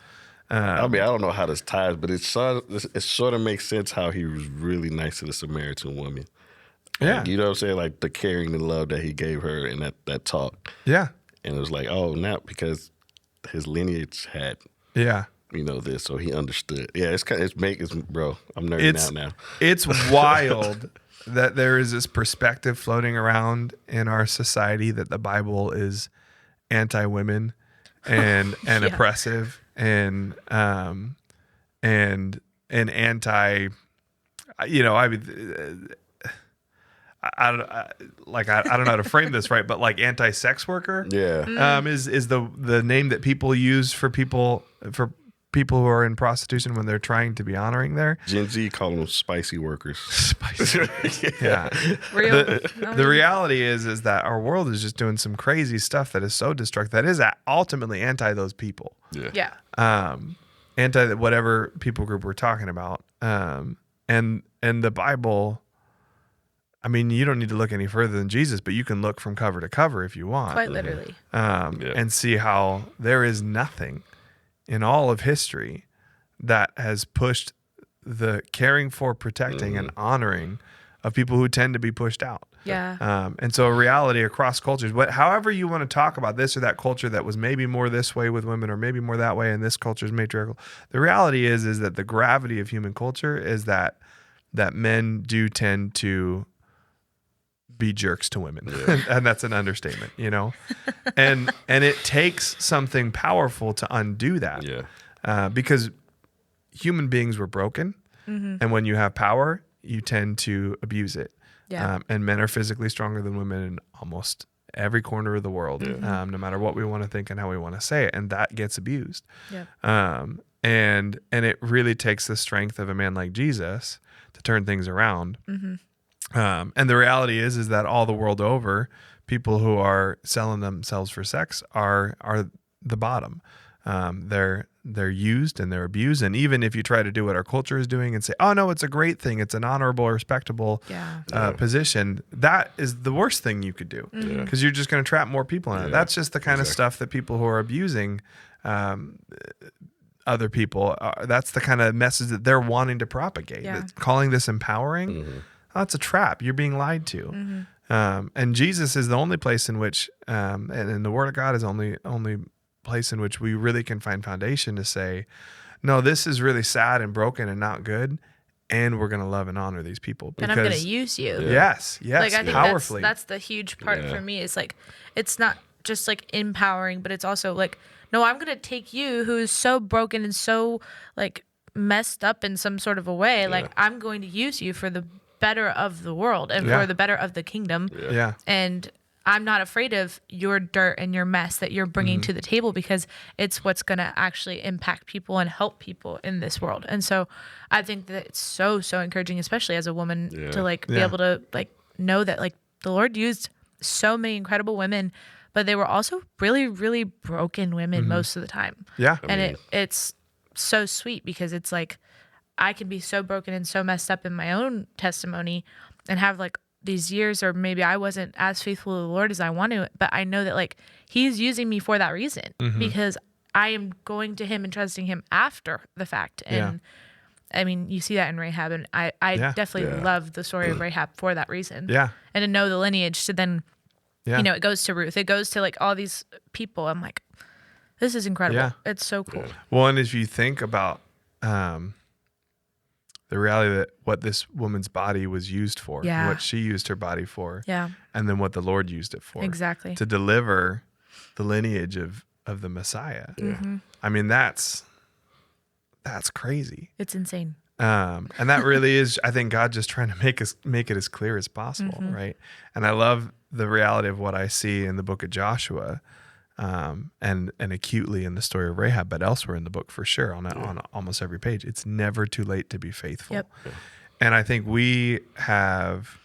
I mean, I don't know how this ties, but it sort of makes sense how he was really nice to the Samaritan woman. Yeah. Like, you know what I'm saying? Like the caring and love that he gave her in that talk. Yeah. And it was like, now because his lineage had, Yeah. This, so he understood. Yeah, bro, I'm nerding out now. It's wild that there is this perspective floating around in our society that the Bible is anti-women and oppressive and anti, I don't know how to frame this right, but like anti-sex worker, is the name that people use for people who are in prostitution when they're trying to be honoring there. Gen Z call them spicy workers. Spicy. Yeah. Real. The reality is that our world is just doing some crazy stuff that is so destructive, that is ultimately anti those people. Yeah. Anti whatever people group we're talking about. And the Bible, I mean, you don't need to look any further than Jesus, but you can look from cover to cover if you want. Quite literally. And see how there is nothing in all of history that has pushed the caring for, protecting, and honoring of people who tend to be pushed out. Yeah. And so a reality across cultures, however you want to talk about this or that culture that was maybe more this way with women or maybe more that way, and this culture is matriarchal. The reality is that the gravity of human culture is that men do tend to be jerks to women. And that's an understatement, and it takes something powerful to undo that. Because human beings were broken, and when you have power, you tend to abuse it. And men are physically stronger than women in almost every corner of the world, no matter what we want to think and how we want to say it, and that gets abused. And it really takes the strength of a man like Jesus to turn things around. And the reality is that all the world over, people who are selling themselves for sex are the bottom. They're used and they're abused. And even if you try to do what our culture is doing and say, oh no, it's a great thing, it's an honorable, respectable position, that is the worst thing you could do, because you're just going to trap more people in it. That's just the kind of stuff that people who are abusing other people, that's the kind of message that they're wanting to propagate. Calling this empowering, that's a trap. You're being lied to. And Jesus is the only place in which, and the Word of God is only place in which we really can find foundation to say, no, this is really sad and broken and not good, and we're going to love and honor these people. And I'm going to use you. Yes, Like, I think powerfully. that's the huge part for me. Is like, it's not just like empowering, but it's also like, no, I'm going to take you who is so broken and so like messed up in some sort of a way. Like, I'm going to use you for the better of the world and for the better of the kingdom. And I'm not afraid of your dirt and your mess that you're bringing to the table, because it's what's going to actually impact people and help people in this world. And so I think that it's so encouraging, especially as a woman, to like be able to like know that like the Lord used so many incredible women, but they were also really, really broken women most of the time. And it's so sweet because it's like I can be so broken and so messed up in my own testimony and have like these years, or maybe I wasn't as faithful to the Lord as I want to, but I know that like he's using me for that reason because I am going to him and trusting him after the fact. And I mean, you see that in Rahab, and I definitely love the story of Rahab for that reason. Yeah. And to know the lineage to then, Yeah. you know, it goes to Ruth, it goes to like all these people. I'm like, this is incredible. Yeah. It's so cool. Well, and if you think about the reality that what this woman's body was used for, what she used her body for, and then what the Lord used it for. Exactly. To deliver the lineage of the Messiah. I mean, that's crazy. It's insane. And that really is, I think, God just trying to make it as clear as possible, right? And I love the reality of what I see in the book of Joshua, and acutely in the story of Rahab, but elsewhere in the book for sure, on almost every page. It's never too late to be faithful. Yep. And I think we have,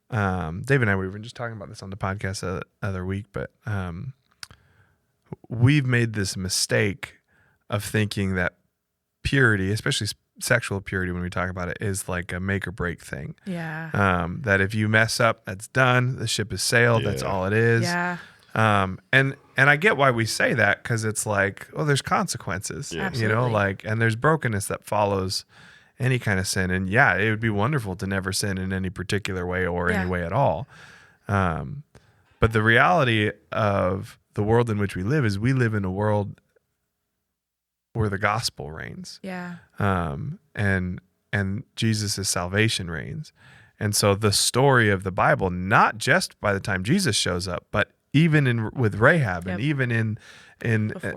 Dave and I, we were just talking about this on the podcast the other week, but we've made this mistake of thinking that purity, especially sexual purity when we talk about it, is like a make or break thing. Yeah. That if you mess up, that's done. The ship is sailed. That's all it is. Yeah. And I get why we say that, because it's like, well, there's consequences, you know, like, and there's brokenness that follows any kind of sin. And yeah, it would be wonderful to never sin in any particular way or any way at all. But the reality of the world in which we live is we live in a world where the gospel reigns. Yeah. And Jesus' salvation reigns. And so the story of the Bible, not just by the time Jesus shows up, but even with Rahab and even in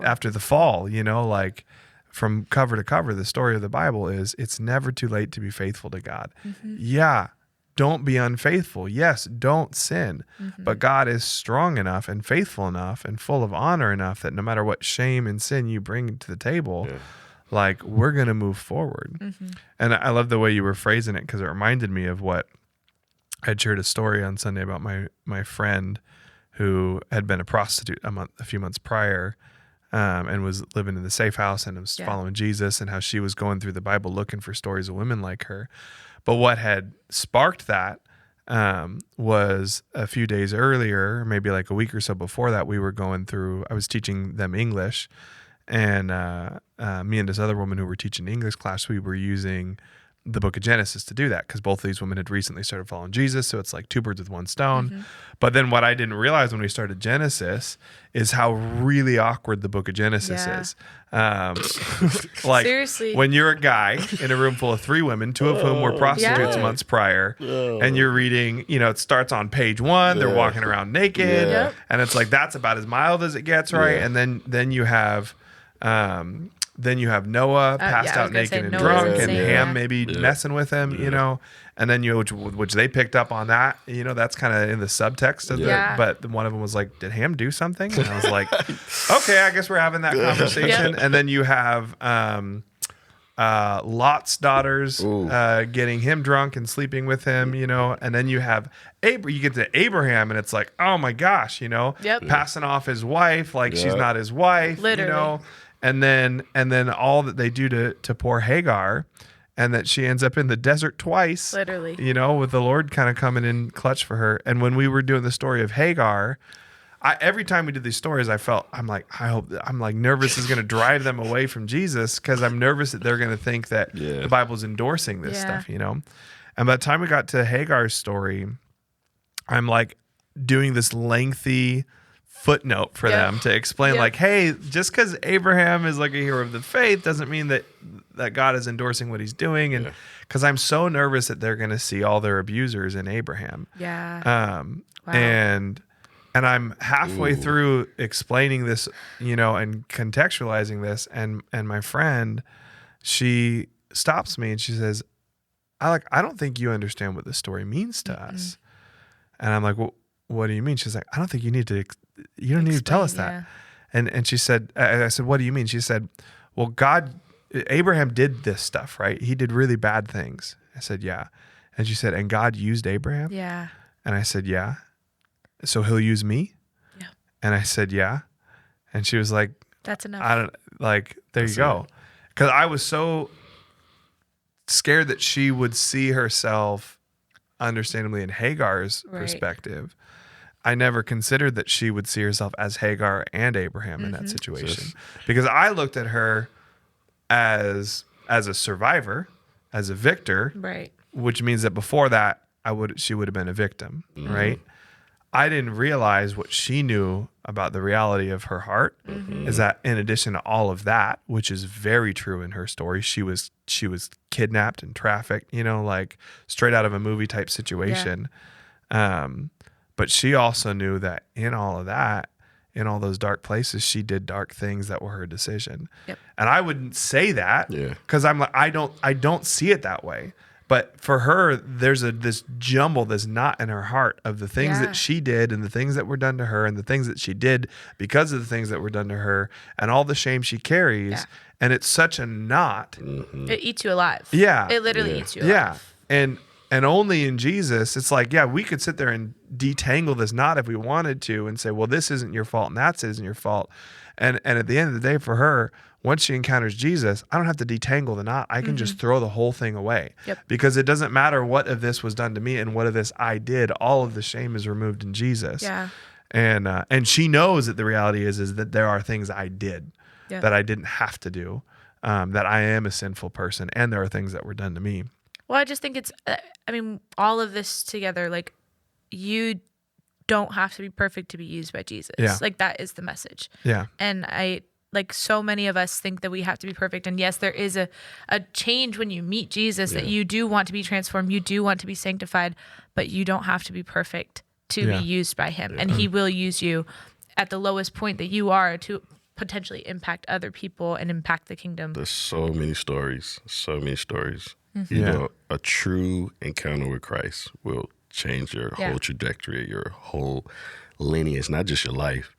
after the fall, you know, like from cover to cover, the story of the Bible is it's never too late to be faithful to God. Yeah. Don't be unfaithful. Yes, don't sin. But God is strong enough and faithful enough and full of honor enough that no matter what shame and sin you bring to the table, like, we're going to move forward. And I love the way you were phrasing it, because it reminded me of what I'd shared a story on Sunday about my friend who had been a prostitute a few months prior, and was living in the safe house and was following Jesus, and how she was going through the Bible looking for stories of women like her. But what had sparked that was a few days earlier, maybe like a week or so before that, I was teaching them English, and me and this other woman who were teaching English class, we were using the book of Genesis to do that, because both of these women had recently started following Jesus. So it's like two birds with one stone. But then what I didn't realize when we started Genesis is how really awkward the book of Genesis is. Like, seriously, when you're a guy in a room full of three women, two of whom were prostitutes months prior, and you're reading, you know, it starts on page 1, they're walking around naked, and it's like, that's about as mild as it gets, right? And then you have Noah passed out naked and drunk, and Ham maybe messing with him, you know, and then which they picked up on that, you know, that's kind of in the subtext of it. But one of them was like, did Ham do something? And I was like, okay, I guess we're having that conversation. And then you have Lot's daughters getting him drunk and sleeping with him, you know, and then you have you get to Abraham, and it's like, oh my gosh, you know, passing off his wife like she's not his wife, literally. You know. And then all that they do to poor Hagar, and that she ends up in the desert twice, literally, you know, with the Lord kind of coming in clutch for her. And when we were doing the story of Hagar, every time we did these stories, I'm like nervous is going to drive them away from Jesus, because I'm nervous that they're going to think that the Bible's endorsing this stuff, you know. And by the time we got to Hagar's story, I'm like doing this lengthy footnote for them to explain, like, hey, just because Abraham is like a hero of the faith doesn't mean that God is endorsing what he's doing. And because I'm so nervous that they're going to see all their abusers in Abraham. And I'm halfway through explaining this, you know, and contextualizing this, and my friend, she stops me and she says, I don't think you understand what this story means to us. And I'm like, well, what do you mean? She's like, I don't think you don't need to tell us that. And she said, I said, what do you mean? She said, well, Abraham did this stuff, right? He did really bad things. I said, yeah. And she said, and God used Abraham? Yeah. And I said, yeah. So he'll use me? Yeah. And I said, yeah. And she was like, that's enough. there you go. because I was so scared that she would see herself, understandably, in Hagar's Right. perspective. I never considered that she would see herself as Hagar and Abraham in that situation, because I looked at her as a survivor, as a victor, Right. which means that before that she would have been a victim, right? I didn't realize what she knew about the reality of her heart is that in addition to all of that, which is very true in her story, she was kidnapped and trafficked, like straight out of a movie type situation. But she also knew that in all of that, in all those dark places, she did dark things that were her decision. Yep. And I wouldn't say that because I'm like, I don't see it that way. But for her, there's this jumble, this knot in her heart of the things that she did and the things that were done to her and the things that she did because of the things that were done to her and all the shame she carries. Yeah. And it's such a knot. It eats you alive. Yeah. It literally eats you alive. And only in Jesus, it's like, we could sit there and detangle this knot if we wanted to and say, well, this isn't your fault and that isn't your fault. And at the end of the day, for her, once she encounters Jesus, I don't have to detangle the knot. I can just throw the whole thing away. Yep. Because it doesn't matter what of this was done to me and what of this I did. All of the shame is removed in Jesus. Yeah. And she knows that the reality is that there are things I did that I didn't have to do, that I am a sinful person, and there are things that were done to me. Well, I just think it's, all of this together, like, you don't have to be perfect to be used by Jesus. Yeah. Like, that is the message. Yeah. And so many of us think that we have to be perfect. And yes, there is a change when you meet Jesus, that you do want to be transformed. You do want to be sanctified, but you don't have to be perfect to be used by him. And he will use you at the lowest point that you are to potentially impact other people and impact the kingdom. There's so many stories. You know, a true encounter with Christ will change your whole trajectory, your whole lineage, not just your life,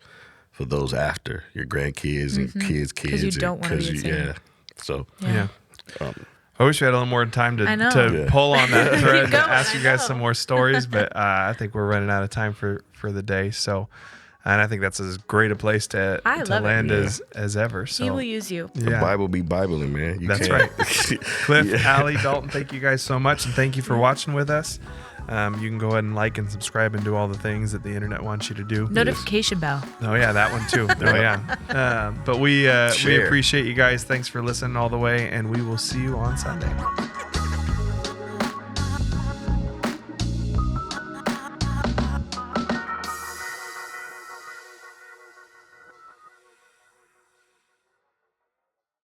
for those after, your grandkids and kids. Because you don't want to be the same. So, I wish we had a little more time to pull on that thread and ask you guys some more stories, but I think we're running out of time for the day. So, and I think that's as great a place to land as ever. So he will use you. the Bible be Bibling, man. That's right. Cliff, Allie, Dalton, thank you guys so much, and thank you for watching with us. You can go ahead and like and subscribe and do all the things that the internet wants you to do. Notification bell. Oh yeah, that one too. But we appreciate you guys. Thanks for listening all the way, and we will see you on Sunday.